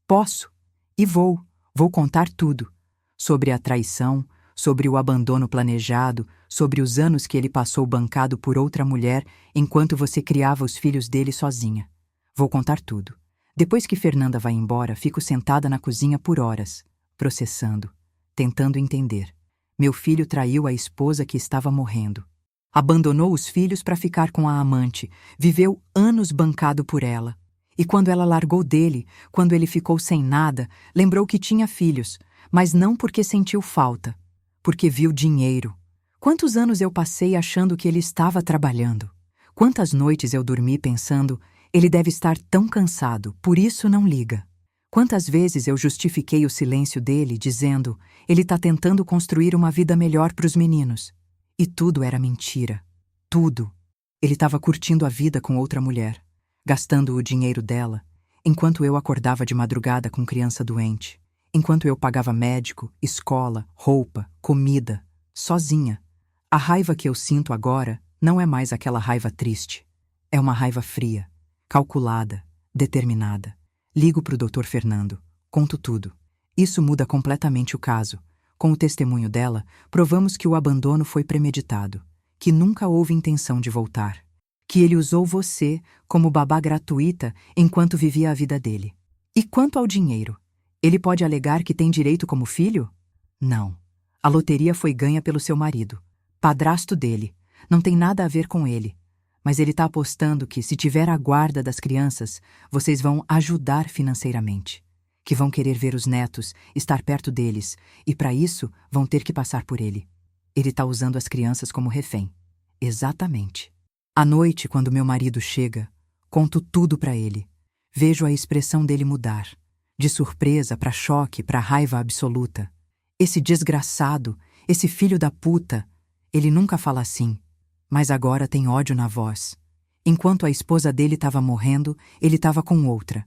Posso. E vou. Vou contar tudo. Sobre a traição, sobre o abandono planejado, sobre os anos que ele passou bancado por outra mulher enquanto você criava os filhos dele sozinha. Vou contar tudo. Depois que Fernanda vai embora, fico sentada na cozinha por horas, processando, tentando entender. Meu filho traiu a esposa que estava morrendo. Abandonou os filhos para ficar com a amante, viveu anos bancado por ela. E quando ela largou dele, quando ele ficou sem nada, lembrou que tinha filhos, mas não porque sentiu falta, porque viu dinheiro. Quantos anos eu passei achando que ele estava trabalhando? Quantas noites eu dormi pensando, ele deve estar tão cansado, por isso não liga. Quantas vezes eu justifiquei o silêncio dele, dizendo, ele está tentando construir uma vida melhor para os meninos. E tudo era mentira. Tudo. Ele estava curtindo a vida com outra mulher, gastando o dinheiro dela, enquanto eu acordava de madrugada com criança doente, enquanto eu pagava médico, escola, roupa, comida, sozinha. A raiva que eu sinto agora não é mais aquela raiva triste. É uma raiva fria, calculada, determinada. Ligo para o Dr. Fernando, conto tudo. Isso muda completamente o caso. Com o testemunho dela, provamos que o abandono foi premeditado, que nunca houve intenção de voltar, que ele usou você como babá gratuita enquanto vivia a vida dele. E quanto ao dinheiro, ele pode alegar que tem direito como filho? Não. A loteria foi ganha pelo seu marido, padrasto dele. Não tem nada a ver com ele. Mas ele está apostando que, se tiver a guarda das crianças, vocês vão ajudar financeiramente. Que vão querer ver os netos, estar perto deles, e para isso vão ter que passar por ele. Ele está usando as crianças como refém. Exatamente. À noite, quando meu marido chega, conto tudo para ele. Vejo a expressão dele mudar. De surpresa para choque, para raiva absoluta. Esse desgraçado, esse filho da puta, ele nunca fala assim, mas agora tem ódio na voz. Enquanto a esposa dele estava morrendo, ele estava com outra.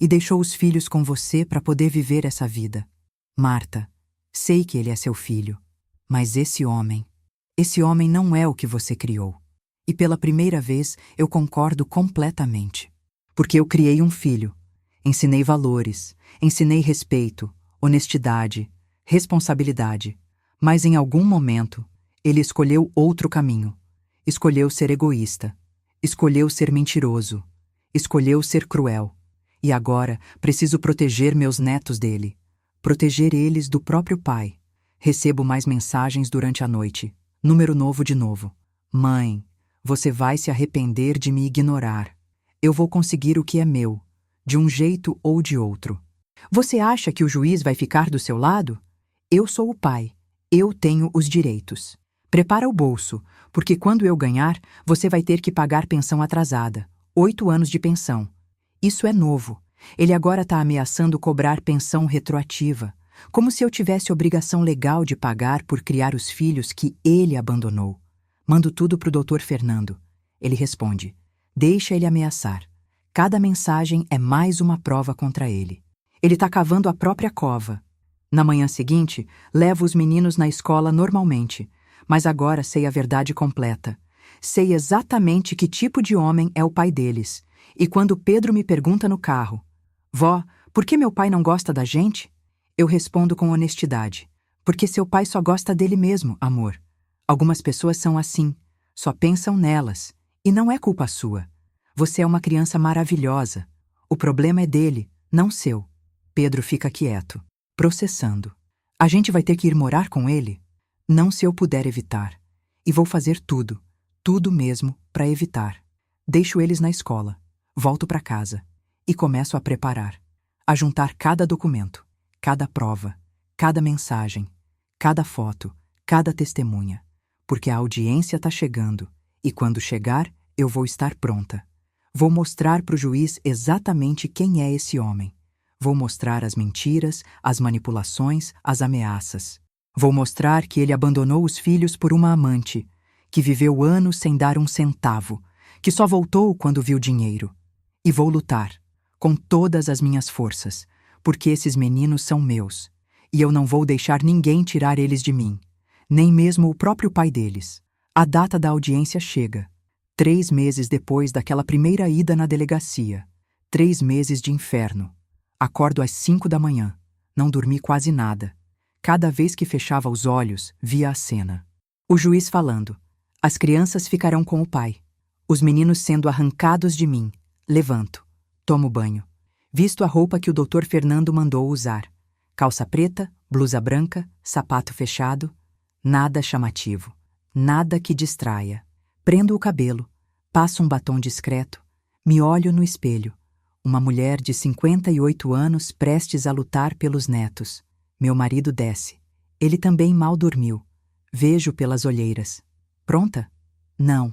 E deixou os filhos com você para poder viver essa vida. Marta, sei que ele é seu filho, mas esse homem não é o que você criou. E pela primeira vez eu concordo completamente. Porque eu criei um filho. Ensinei valores, ensinei respeito, honestidade, responsabilidade. Mas em algum momento, ele escolheu outro caminho. Escolheu ser egoísta. Escolheu ser mentiroso. Escolheu ser cruel. E agora preciso proteger meus netos dele. Proteger eles do próprio pai. Recebo mais mensagens durante a noite. Número novo de novo. Mãe, você vai se arrepender de me ignorar. Eu vou conseguir o que é meu, de um jeito ou de outro. Você acha que o juiz vai ficar do seu lado? Eu sou o pai. Eu tenho os direitos. Prepara o bolso, porque quando eu ganhar, você vai ter que pagar pensão atrasada. 8 anos de pensão. Isso é novo. Ele agora está ameaçando cobrar pensão retroativa, como se eu tivesse obrigação legal de pagar por criar os filhos que ele abandonou. Mando tudo pro Dr. Fernando. Ele responde: deixa ele ameaçar. Cada mensagem é mais uma prova contra ele. Ele está cavando a própria cova. Na manhã seguinte, levo os meninos na escola normalmente, mas agora sei a verdade completa. Sei exatamente que tipo de homem é o pai deles. E quando Pedro me pergunta no carro: vó, por que meu pai não gosta da gente? Eu respondo com honestidade: porque seu pai só gosta dele mesmo, amor. Algumas pessoas são assim, só pensam nelas, e não é culpa sua. Você é uma criança maravilhosa. O problema é dele, não seu. Pedro fica quieto, processando. A gente vai ter que ir morar com ele? Não, se eu puder evitar. E vou fazer tudo, tudo mesmo, para evitar. Deixo eles na escola, volto para casa e começo a preparar, a juntar cada documento, cada prova, cada mensagem, cada foto, cada testemunha. Porque a audiência está chegando e quando chegar, eu vou estar pronta. Vou mostrar para o juiz exatamente quem é esse homem. Vou mostrar as mentiras, as manipulações, as ameaças. Vou mostrar que ele abandonou os filhos por uma amante, que viveu anos sem dar um centavo, que só voltou quando viu dinheiro. E vou lutar, com todas as minhas forças, porque esses meninos são meus, e eu não vou deixar ninguém tirar eles de mim, nem mesmo o próprio pai deles. A data da audiência chega. 3 meses depois daquela primeira ida na delegacia. 3 meses de inferno. Acordo às 5 da manhã. Não dormi quase nada. Cada vez que fechava os olhos, via a cena. O juiz falando: as crianças ficarão com o pai. Os meninos sendo arrancados de mim. Levanto. Tomo banho. Visto a roupa que o Dr. Fernando mandou usar. Calça preta, blusa branca, sapato fechado. Nada chamativo. Nada que distraia. Prendo o cabelo, passo um batom discreto, me olho no espelho. Uma mulher de 58 anos prestes a lutar pelos netos. Meu marido desce. Ele também mal dormiu. Vejo pelas olheiras. Pronta? Não,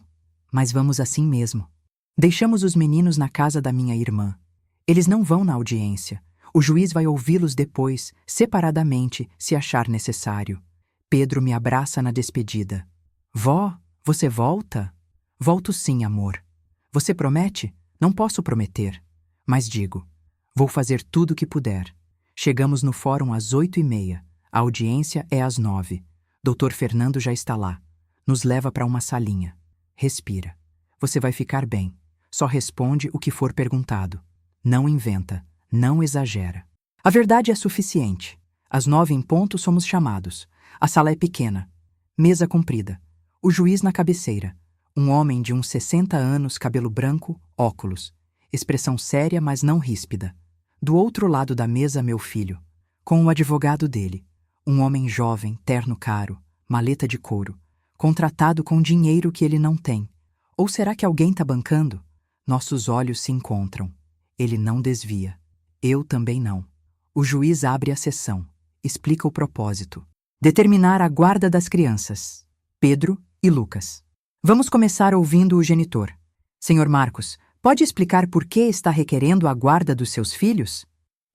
mas vamos assim mesmo. Deixamos os meninos na casa da minha irmã. Eles não vão na audiência. O juiz vai ouvi-los depois, separadamente, se achar necessário. Pedro me abraça na despedida. Vó, você volta? Volto sim, amor. Você promete? Não posso prometer. Mas digo, vou fazer tudo o que puder. Chegamos no fórum às 8h30. A audiência é às 9h. Dr. Fernando já está lá. Nos leva para uma salinha. Respira. Você vai ficar bem. Só responde o que for perguntado. Não inventa. Não exagera. A verdade é suficiente. Às 9h em ponto somos chamados. A sala é pequena. Mesa comprida. O juiz na cabeceira. Um homem de uns 60 anos, cabelo branco, óculos. Expressão séria, mas não ríspida. Do outro lado da mesa, meu filho. Com o advogado dele. Um homem jovem, terno caro, maleta de couro. Contratado com dinheiro que ele não tem. Ou será que alguém está bancando? Nossos olhos se encontram. Ele não desvia. Eu também não. O juiz abre a sessão. Explica o propósito. Determinar a guarda das crianças. Pedro e Lucas. Vamos começar ouvindo o genitor. Senhor Marcos, pode explicar por que está requerendo a guarda dos seus filhos?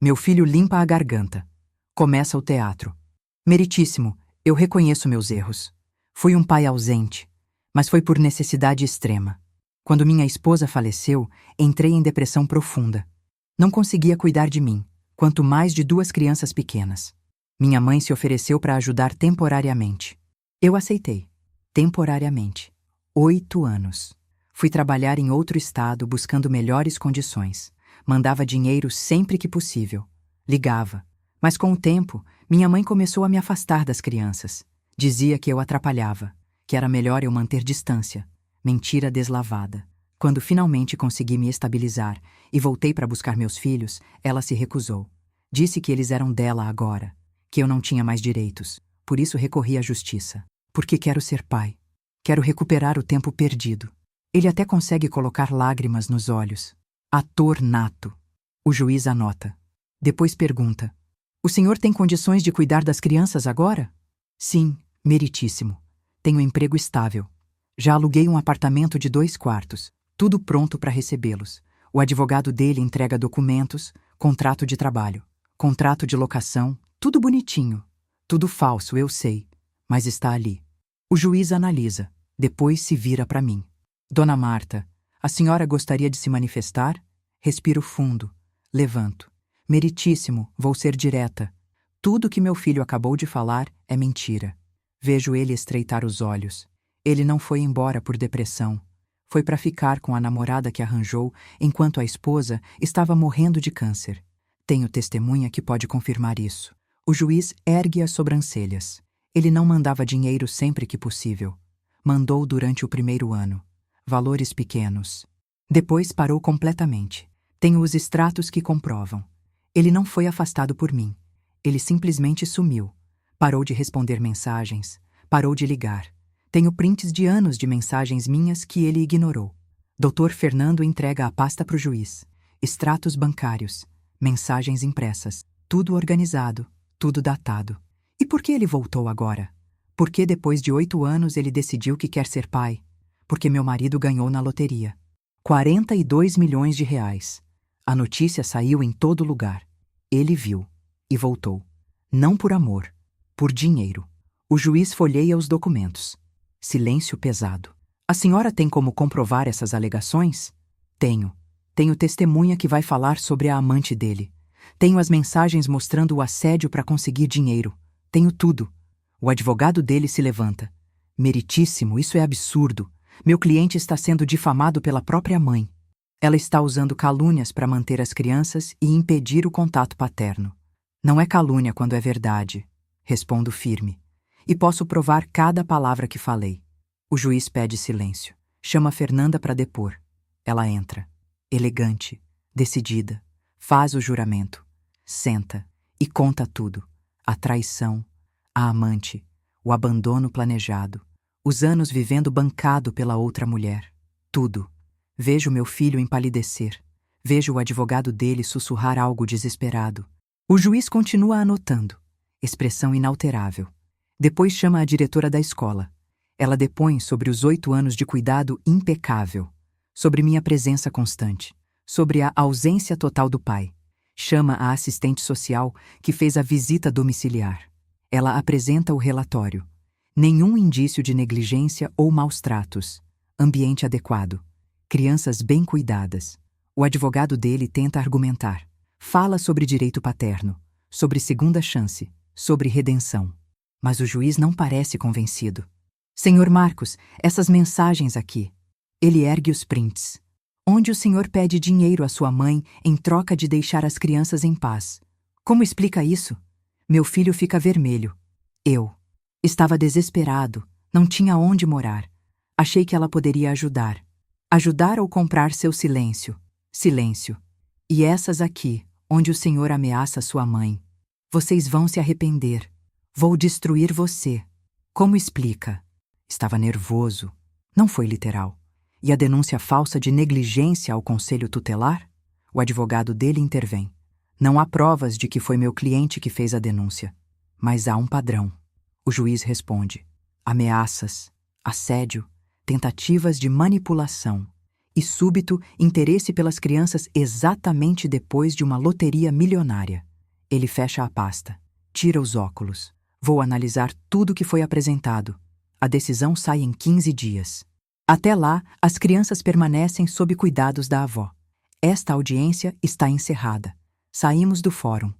Meu filho limpa a garganta. Começa o teatro. Meritíssimo, eu reconheço meus erros. Fui um pai ausente, mas foi por necessidade extrema. Quando minha esposa faleceu, entrei em depressão profunda. Não conseguia cuidar de mim, quanto mais de 2 crianças pequenas. Minha mãe se ofereceu para ajudar temporariamente. Eu aceitei. Temporariamente. 8 anos. Fui trabalhar em outro estado buscando melhores condições. Mandava dinheiro sempre que possível. Ligava. Mas com o tempo, minha mãe começou a me afastar das crianças. Dizia que eu atrapalhava, que era melhor eu manter distância. Mentira deslavada. Quando finalmente consegui me estabilizar e voltei para buscar meus filhos, ela se recusou. Disse que eles eram dela agora, que eu não tinha mais direitos. Por isso recorri à justiça. Porque quero ser pai. Quero recuperar o tempo perdido. Ele até consegue colocar lágrimas nos olhos. Ator nato. O juiz anota. Depois pergunta: o senhor tem condições de cuidar das crianças agora? Sim, meritíssimo. Tenho emprego estável. Já aluguei um apartamento de 2 quartos, tudo pronto para recebê-los. O advogado dele entrega documentos, contrato de trabalho, contrato de locação, tudo bonitinho. Tudo falso, eu sei, mas está ali. O juiz analisa, depois se vira para mim. Dona Marta, a senhora gostaria de se manifestar? Respiro fundo, levanto. Meritíssimo, vou ser direta. Tudo que meu filho acabou de falar é mentira. Vejo ele estreitar os olhos. Ele não foi embora por depressão. Foi para ficar com a namorada que arranjou enquanto a esposa estava morrendo de câncer. Tenho testemunha que pode confirmar isso. O juiz ergue as sobrancelhas. Ele não mandava dinheiro sempre que possível. Mandou durante o 1º ano. Valores pequenos. Depois parou completamente. Tenho os extratos que comprovam. Ele não foi afastado por mim. Ele simplesmente sumiu. Parou de responder mensagens. Parou de ligar. Tenho prints de anos de mensagens minhas que ele ignorou. Dr. Fernando entrega a pasta para o juiz. Extratos bancários. Mensagens impressas. Tudo organizado. Tudo datado. E por que ele voltou agora? Por que depois de 8 anos ele decidiu que quer ser pai? Porque meu marido ganhou na loteria. 42 milhões de reais. A notícia saiu em todo lugar. Ele viu. E voltou. Não por amor. Por dinheiro. O juiz folheia os documentos. Silêncio pesado. A senhora tem como comprovar essas alegações? Tenho. Tenho testemunha que vai falar sobre a amante dele. Tenho as mensagens mostrando o assédio para conseguir dinheiro. Tenho tudo. O advogado dele se levanta. Meritíssimo, isso é absurdo. Meu cliente está sendo difamado pela própria mãe. Ela está usando calúnias para manter as crianças e impedir o contato paterno. Não é calúnia quando é verdade. Respondo firme. E posso provar cada palavra que falei. O juiz pede silêncio. Chama Fernanda para depor. Ela entra. Elegante, decidida. Faz o juramento. Senta e conta tudo. A traição, a amante, o abandono planejado, os anos vivendo bancado pela outra mulher. Tudo. Vejo meu filho empalidecer. Vejo o advogado dele sussurrar algo desesperado. O juiz continua anotando. Expressão inalterável. Depois chama a diretora da escola. Ela depõe sobre os 8 anos de cuidado impecável, sobre minha presença constante, sobre a ausência total do pai. Chama a assistente social que fez a visita domiciliar. Ela apresenta o relatório. Nenhum indício de negligência ou maus tratos. Ambiente adequado. Crianças bem cuidadas. O advogado dele tenta argumentar. Fala sobre direito paterno, sobre segunda chance, sobre redenção. Mas o juiz não parece convencido. Senhor Marcos, essas mensagens aqui. Ele ergue os prints. Onde o senhor pede dinheiro à sua mãe em troca de deixar as crianças em paz. Como explica isso? Meu filho fica vermelho. Eu. Estava desesperado, não tinha onde morar. Achei que ela poderia ajudar. Ajudar ou comprar seu silêncio. Silêncio. E essas aqui, onde o senhor ameaça sua mãe. Vocês vão se arrepender. Vou destruir você. Como explica? Estava nervoso. Não foi literal. E a denúncia falsa de negligência ao conselho tutelar? O advogado dele intervém. Não há provas de que foi meu cliente que fez a denúncia, mas há um padrão. O juiz responde: ameaças, assédio, tentativas de manipulação e súbito interesse pelas crianças exatamente depois de uma loteria milionária. Ele fecha a pasta, tira os óculos. Vou analisar tudo que foi apresentado. A decisão sai em 15 dias. Até lá, as crianças permanecem sob cuidados da avó. Esta audiência está encerrada. Saímos do fórum.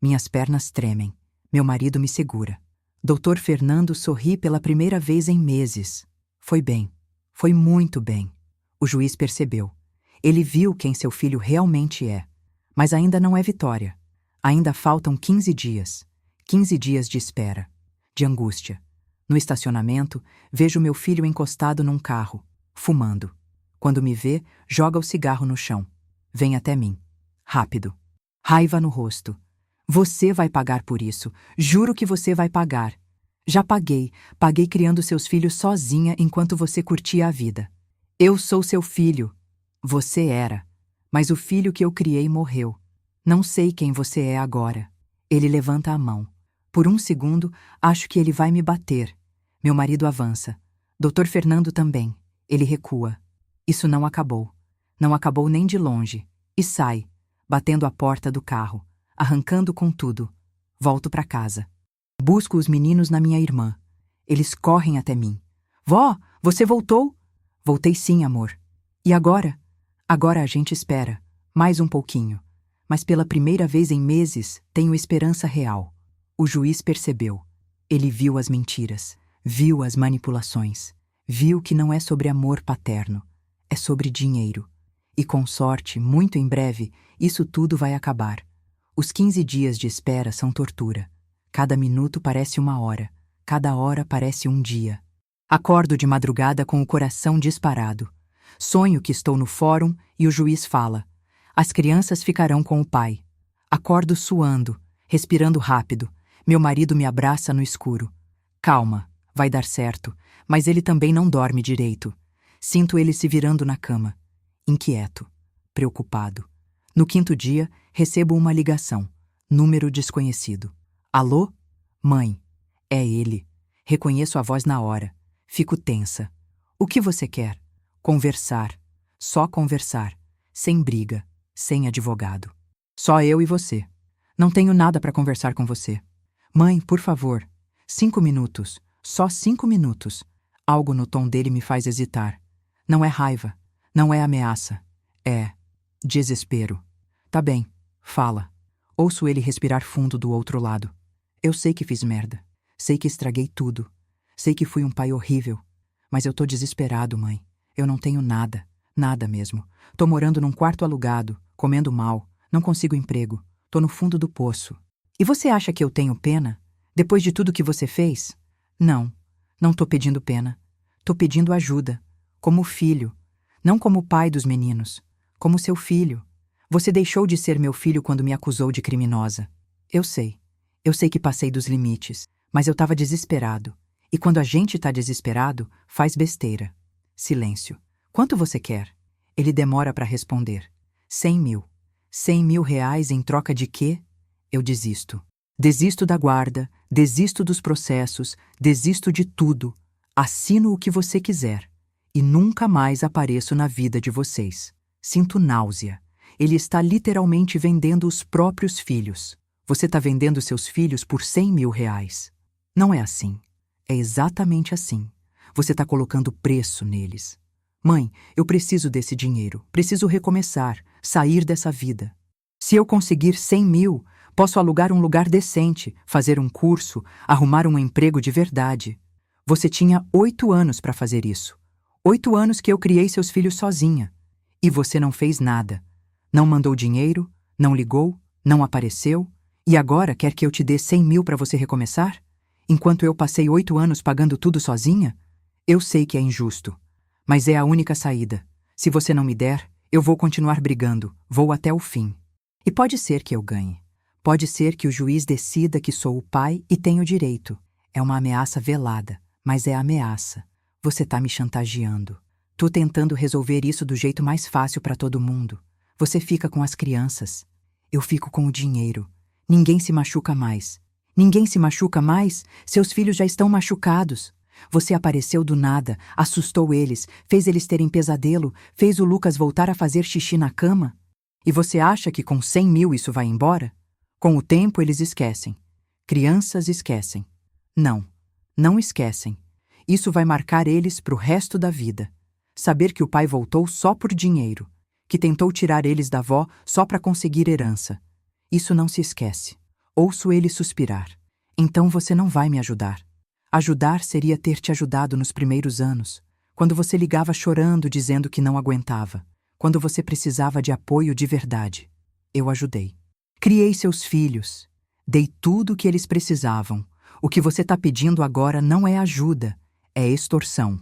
Minhas pernas tremem. Meu marido me segura. Dr. Fernando sorri pela primeira vez em meses. Foi bem. Foi muito bem. O juiz percebeu. Ele viu quem seu filho realmente é. Mas ainda não é vitória. Ainda faltam 15 dias. 15 dias de espera. De angústia. No estacionamento, vejo meu filho encostado num carro, fumando. Quando me vê, joga o cigarro no chão. Vem até mim. Rápido. Raiva no rosto. Você vai pagar por isso. Juro que você vai pagar. Já paguei. Paguei criando seus filhos sozinha enquanto você curtia a vida. Eu sou seu filho. Você era. Mas o filho que eu criei morreu. Não sei quem você é agora. Ele levanta a mão. Por um segundo, acho que ele vai me bater. Meu marido avança. Dr. Fernando também. Ele recua. Isso não acabou. Não acabou nem de longe. E sai, batendo a porta do carro, arrancando com tudo. Volto para casa. Busco os meninos na minha irmã. Eles correm até mim. Vó, você voltou? Voltei sim, amor. E agora? Agora a gente espera. Mais um pouquinho. Mas pela primeira vez em meses, tenho esperança real. O juiz percebeu. Ele viu as mentiras, viu as manipulações, viu que não é sobre amor paterno, é sobre dinheiro. E com sorte, muito em breve, isso tudo vai acabar. Os 15 dias de espera são tortura. Cada minuto parece uma hora, cada hora parece um dia. Acordo de madrugada com o coração disparado. Sonho que estou no fórum e o juiz fala: as crianças ficarão com o pai. Acordo suando, respirando rápido. Meu marido me abraça no escuro. Calma, vai dar certo, mas ele também não dorme direito. Sinto ele se virando na cama. Inquieto, preocupado. No 5º dia, recebo uma ligação. Número desconhecido. Alô? Mãe. É ele. Reconheço a voz na hora. Fico tensa. O que você quer? Conversar. Só conversar. Sem briga. Sem advogado. Só eu e você. Não tenho nada para conversar com você. Mãe, por favor. 5 minutos. Só 5 minutos. Algo no tom dele me faz hesitar. Não é raiva. Não é ameaça. É desespero. Tá bem. Fala. Ouço ele respirar fundo do outro lado. Eu sei que fiz merda. Sei que estraguei tudo. Sei que fui um pai horrível. Mas eu tô desesperado, mãe. Eu não tenho nada. Nada mesmo. Tô morando num quarto alugado, comendo mal. Não consigo emprego. Tô no fundo do poço. E você acha que eu tenho pena? Depois de tudo que você fez? Não. Não tô pedindo pena. Tô pedindo ajuda. Como filho. Não como pai dos meninos. Como seu filho. Você deixou de ser meu filho quando me acusou de criminosa. Eu sei. Eu sei que passei dos limites. Mas eu tava desesperado. E quando a gente tá desesperado, faz besteira. Silêncio. Quanto você quer? Ele demora para responder. 100 mil. 100 mil reais em troca de quê? Eu desisto. Desisto da guarda, desisto dos processos, desisto de tudo. Assino o que você quiser. E nunca mais apareço na vida de vocês. Sinto náusea. Ele está literalmente vendendo os próprios filhos. Você está vendendo seus filhos por 100 mil reais. Não é assim. É exatamente assim. Você está colocando preço neles. Mãe, eu preciso desse dinheiro. Preciso recomeçar, sair dessa vida. Se eu conseguir 100 mil, posso alugar um lugar decente, fazer um curso, arrumar um emprego de verdade. Você tinha 8 anos para fazer isso. 8 anos que eu criei seus filhos sozinha. E você não fez nada. Não mandou dinheiro, não ligou, não apareceu, e agora quer que eu te dê 100 mil para você recomeçar? Enquanto eu passei 8 anos pagando tudo sozinha? Eu sei que é injusto, mas é a única saída. Se você não me der, eu vou continuar brigando, vou até o fim. E pode ser que eu ganhe. Pode ser que o juiz decida que sou o pai e tenho direito. É uma ameaça velada, mas é ameaça. Você tá me chantageando. Tô tentando resolver isso do jeito mais fácil para todo mundo. Você fica com as crianças. Eu fico com o dinheiro. Ninguém se machuca mais. Ninguém se machuca mais? Seus filhos já estão machucados. Você apareceu do nada, assustou eles, fez eles terem pesadelo, fez o Lucas voltar a fazer xixi na cama. E você acha que com 100 mil isso vai embora? Com o tempo eles esquecem. Crianças esquecem. Não, não esquecem. Isso vai marcar eles pro resto da vida. Saber que o pai voltou só por dinheiro, que tentou tirar eles da avó só para conseguir herança. Isso não se esquece. Ouço ele suspirar. Então você não vai me ajudar. Ajudar seria ter te ajudado nos primeiros anos, quando você ligava chorando dizendo que não aguentava, quando você precisava de apoio de verdade. Eu ajudei. Criei seus filhos. Dei tudo o que eles precisavam. O que você está pedindo agora não é ajuda, é extorsão.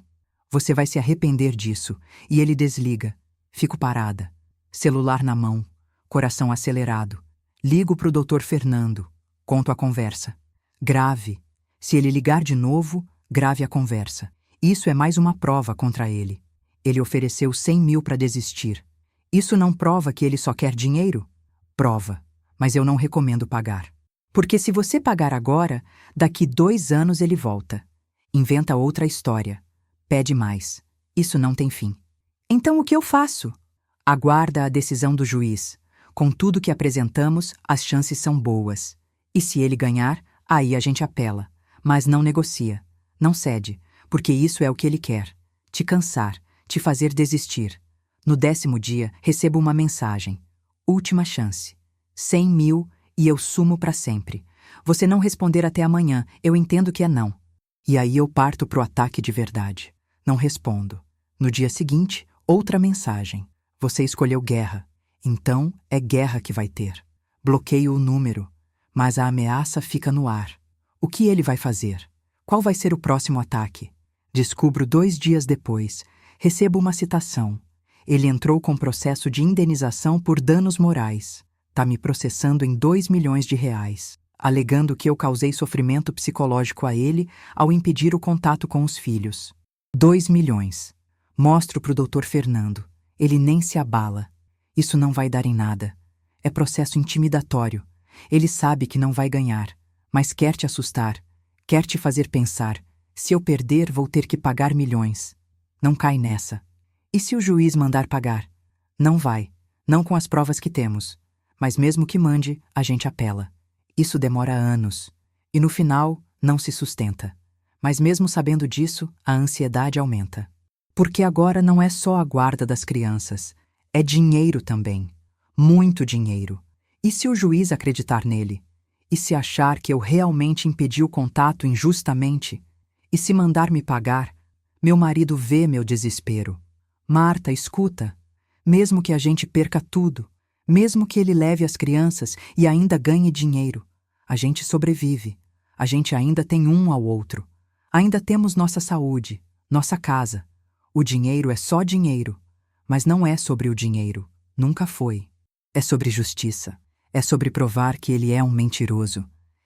Você vai se arrepender disso. E ele desliga. Fico parada. Celular na mão. Coração acelerado. Ligo pro Dr. Fernando. Conto a conversa. Grave. Se ele ligar de novo, grave a conversa. Isso é mais uma prova contra ele. Ele ofereceu 100 mil para desistir. Isso não prova que ele só quer dinheiro? Prova. Mas eu não recomendo pagar. Porque se você pagar agora, daqui 2 anos ele volta. Inventa outra história. Pede mais. Isso não tem fim. Então o que eu faço? Aguarda a decisão do juiz. Com tudo que apresentamos, as chances são boas. E se ele ganhar, aí a gente apela. Mas não negocia. Não cede, porque isso é o que ele quer. Te cansar, te fazer desistir. No 10º dia, recebo uma mensagem. Última chance. 100 mil e eu sumo para sempre. Você não responder até amanhã, eu entendo que é não. E aí eu parto pro ataque de verdade. Não respondo. No dia seguinte, outra mensagem. Você escolheu guerra. Então, é guerra que vai ter. Bloqueio o número. Mas a ameaça fica no ar. O que ele vai fazer? Qual vai ser o próximo ataque? Descubro 2 dias depois. Recebo uma citação. Ele entrou com processo de indenização por danos morais. Tá me processando em 2 milhões de reais, alegando que eu causei sofrimento psicológico a ele ao impedir o contato com os filhos. 2 milhões. Mostro pro Dr. Fernando. Ele nem se abala. Isso não vai dar em nada. É processo intimidatório. Ele sabe que não vai ganhar, mas quer te assustar, quer te fazer pensar, se eu perder vou ter que pagar milhões. Não cai nessa. E se o juiz mandar pagar? Não vai, não com as provas que temos. Mas mesmo que mande, a gente apela. Isso demora anos. E no final, não se sustenta. Mas mesmo sabendo disso, a ansiedade aumenta. Porque agora não é só a guarda das crianças, é dinheiro também. Muito dinheiro. E se o juiz acreditar nele? E se achar que eu realmente impedi o contato injustamente? E se mandar me pagar? Meu marido vê meu desespero. Marta, escuta. Mesmo que a gente perca tudo, mesmo que ele leve as crianças e ainda ganhe dinheiro, a gente sobrevive. A gente ainda tem um ao outro. Ainda temos nossa saúde, nossa casa. O dinheiro é só dinheiro. Mas não é sobre o dinheiro. Nunca foi. É sobre justiça. É sobre provar que ele é um mentiroso.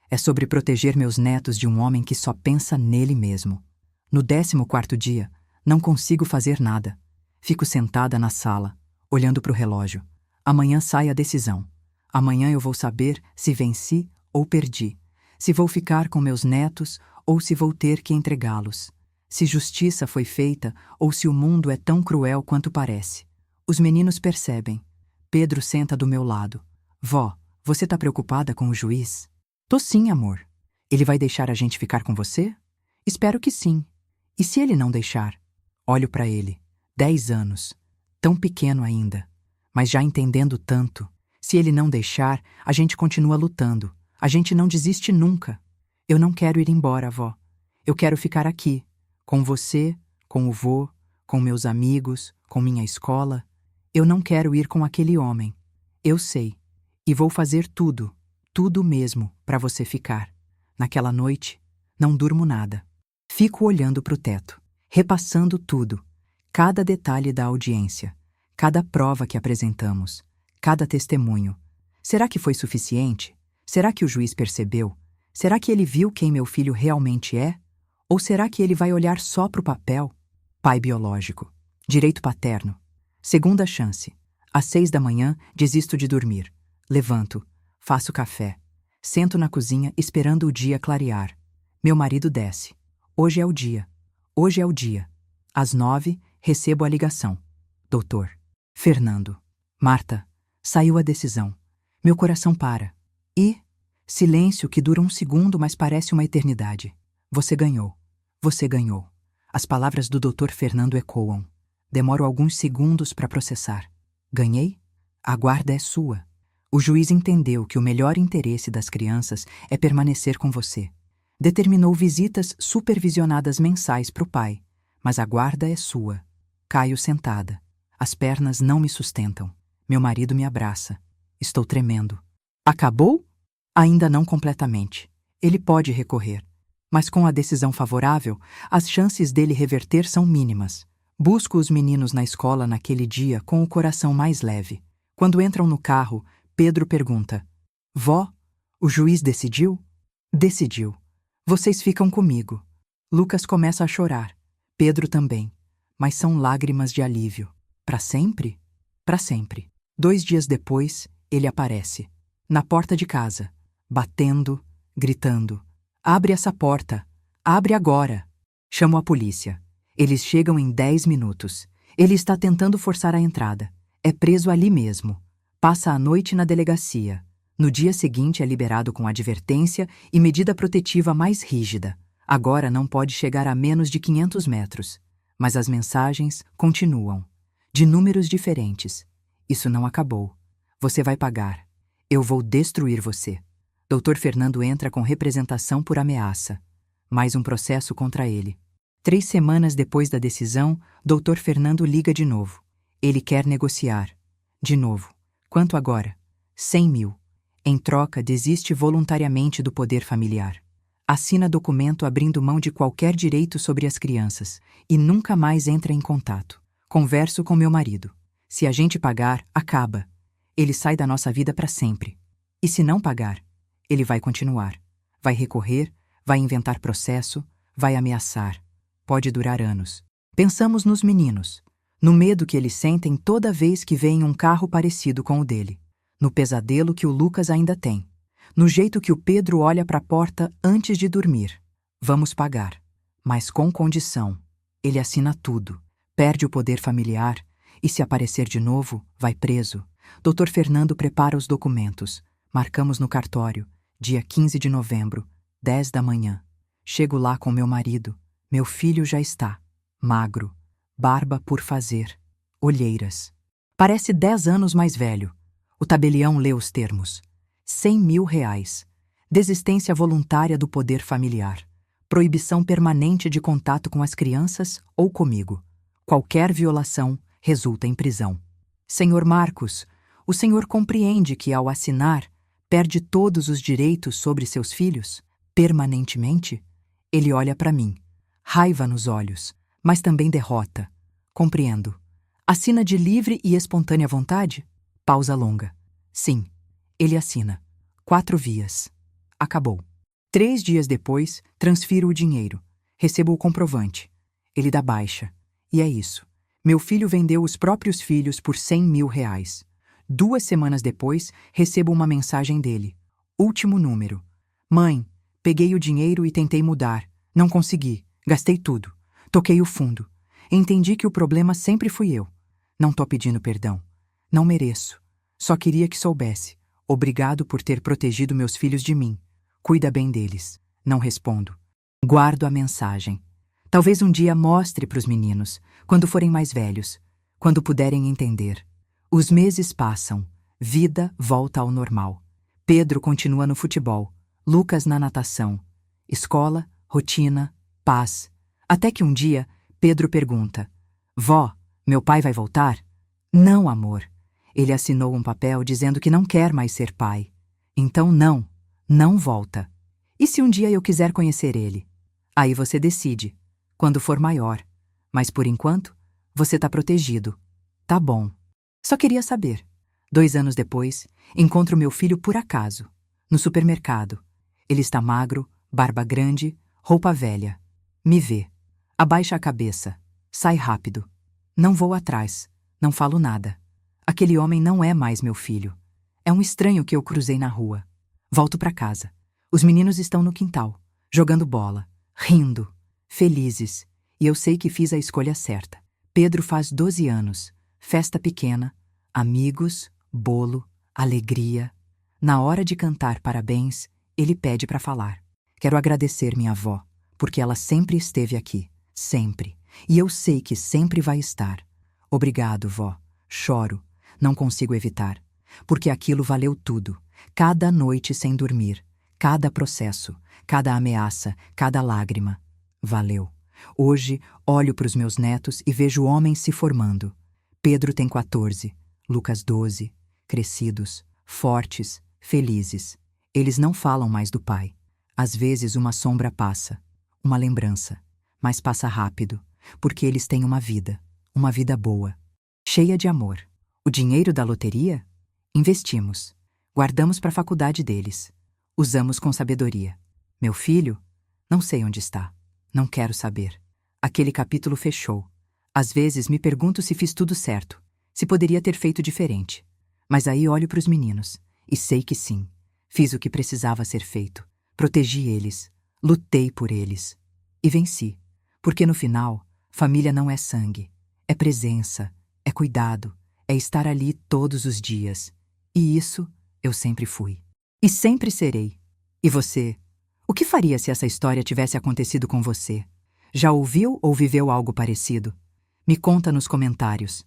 É sobre proteger meus netos de um homem que só pensa nele mesmo. No 14º dia, não consigo fazer nada. Fico sentada na sala, olhando para o relógio. Amanhã sai a decisão. Amanhã eu vou saber se venci ou perdi. Se vou ficar com meus netos ou se vou ter que entregá-los. Se justiça foi feita ou se o mundo é tão cruel quanto parece. Os meninos percebem. Pedro senta do meu lado. Vó, você tá preocupada com o juiz? Tô sim, amor. Ele vai deixar a gente ficar com você? Espero que sim. E se ele não deixar? Olho para ele. 10 anos. Tão pequeno ainda. Mas já entendendo tanto. Se ele não deixar, a gente continua lutando. A gente não desiste nunca. Eu não quero ir embora, vó. Eu quero ficar aqui. Com você, com o vô, com meus amigos, com minha escola. Eu não quero ir com aquele homem. Eu sei. E vou fazer tudo, tudo mesmo, para você ficar. Naquela noite, não durmo nada. Fico olhando para o teto, repassando tudo, cada detalhe da audiência, cada prova que apresentamos, cada testemunho. Será que foi suficiente? Será que o juiz percebeu? Será que ele viu quem meu filho realmente é? Ou será que ele vai olhar só para o papel? Pai biológico. Direito paterno. Segunda chance. Às 6 da manhã, desisto de dormir. Levanto. Faço café. Sento na cozinha esperando o dia clarear. Meu marido desce. Hoje é o dia. Hoje é o dia. Às 9, recebo a ligação. Doutor. Fernando. Marta. Saiu a decisão. Meu coração para. E... silêncio que dura um segundo, mas parece uma eternidade. Você ganhou. Você ganhou. As palavras do Dr. Fernando ecoam. Demoro alguns segundos para processar. Ganhei? A guarda é sua. O juiz entendeu que o melhor interesse das crianças é permanecer com você. Determinou visitas supervisionadas mensais para o pai, mas a guarda é sua. Caio sentada. As pernas não me sustentam. Meu marido me abraça. Estou tremendo. Acabou? Ainda não completamente. Ele pode recorrer. Mas com a decisão favorável, as chances dele reverter são mínimas. Busco os meninos na escola naquele dia com o coração mais leve. Quando entram no carro, Pedro pergunta: Vó, o juiz decidiu? Decidiu. Vocês ficam comigo. Lucas começa a chorar. Pedro também. Mas são lágrimas de alívio. Para sempre? Para sempre. 2 dias depois, ele aparece. Na porta de casa. Batendo, gritando. Abre essa porta. Abre agora. Chamo a polícia. Eles chegam em 10 minutos. Ele está tentando forçar a entrada. É preso ali mesmo. Passa a noite na delegacia. No dia seguinte é liberado com advertência e medida protetiva mais rígida. Agora não pode chegar a menos de 500 metros. Mas as mensagens continuam. De números diferentes. Isso não acabou. Você vai pagar. Eu vou destruir você. Dr. Fernando entra com representação por ameaça. Mais um processo contra ele. 3 semanas depois da decisão, Dr. Fernando liga de novo. Ele quer negociar. De novo. Quanto agora? 100 mil. Em troca, desiste voluntariamente do poder familiar. Assina documento abrindo mão de qualquer direito sobre as crianças e nunca mais entra em contato. Converso com meu marido. Se a gente pagar, acaba. Ele sai da nossa vida para sempre. E se não pagar, ele vai continuar. Vai recorrer, vai inventar processo, vai ameaçar. Pode durar anos. Pensamos nos meninos, no medo que eles sentem toda vez que veem um carro parecido com o dele, no pesadelo que o Lucas ainda tem, no jeito que o Pedro olha para a porta antes de dormir. Vamos pagar, mas com condição. Ele assina tudo, perde o poder familiar e, se aparecer de novo, vai preso. Dr. Fernando prepara os documentos. Marcamos no cartório, dia 15 de novembro, 10 da manhã. Chego lá com meu marido. Meu filho já está. Magro. Barba por fazer. Olheiras. Parece 10 anos mais velho. O tabelião lê os termos. 100 mil reais. Desistência voluntária do poder familiar. Proibição permanente de contato com as crianças ou comigo. Qualquer violação resulta em prisão. Senhor Marcos, o senhor compreende que, ao assinar, perde todos os direitos sobre seus filhos? Permanentemente? Ele olha para mim. Raiva nos olhos, mas também derrota. Compreendo. Assina de livre e espontânea vontade? Pausa longa. Sim. Ele assina. 4 vias. Acabou. 3 dias depois, transfiro o dinheiro. Recebo o comprovante. Ele dá baixa. E é isso. Meu filho vendeu os próprios filhos por 100 mil reais. 2 semanas depois, recebo uma mensagem dele. Último número. Mãe, peguei o dinheiro e tentei mudar. Não consegui. Gastei tudo. Toquei o fundo. Entendi que o problema sempre fui eu. Não tô pedindo perdão. Não mereço. Só queria que soubesse. Obrigado por ter protegido meus filhos de mim. Cuida bem deles. Não respondo. Guardo a mensagem. Talvez um dia mostre para os meninos, quando forem mais velhos, quando puderem entender. Os meses passam. Vida volta ao normal. Pedro continua no futebol. Lucas na natação. Escola, rotina, paz. Até que um dia, Pedro pergunta: Vó, meu pai vai voltar? Não, amor. Ele assinou um papel dizendo que não quer mais ser pai. Então não volta. E se um dia eu quiser conhecer ele? Aí você decide, quando for maior. Mas por enquanto, você tá protegido. Tá bom. Só queria saber. 2 anos depois, encontro meu filho por acaso, no supermercado. Ele está magro, barba grande, roupa velha. Me vê. Abaixa a cabeça. Sai rápido. Não vou atrás, não falo nada. Aquele homem não é mais meu filho. É um estranho que eu cruzei na rua. Volto para casa. Os meninos estão no quintal, jogando bola, rindo, felizes, e eu sei que fiz a escolha certa. Pedro faz 12 anos, festa pequena, amigos, bolo, alegria. Na hora de cantar parabéns, ele pede para falar. Quero agradecer minha avó, porque ela sempre esteve aqui, sempre, e eu sei que sempre vai estar. Obrigado, vó. Choro, não consigo evitar, porque aquilo valeu tudo, cada noite sem dormir, cada processo, cada ameaça, cada lágrima. Valeu. Hoje, olho para os meus netos e vejo homens se formando. Pedro tem 14, Lucas 12, crescidos, fortes, felizes. Eles não falam mais do pai. Às vezes uma sombra passa, uma lembrança, mas passa rápido, porque eles têm uma vida boa, cheia de amor. O dinheiro da loteria? Investimos. Guardamos para a faculdade deles. Usamos com sabedoria. Meu filho? Não sei onde está. Não quero saber. Aquele capítulo fechou. Às vezes me pergunto se fiz tudo certo, se poderia ter feito diferente. Mas aí olho para os meninos e sei que sim. Fiz o que precisava ser feito. Protegi eles. Lutei por eles. E venci. Porque no final, família não é sangue. É presença. É cuidado. É estar ali todos os dias. E isso eu sempre fui. E sempre serei. E você? O que faria se essa história tivesse acontecido com você? Já ouviu ou viveu algo parecido? Me conta nos comentários.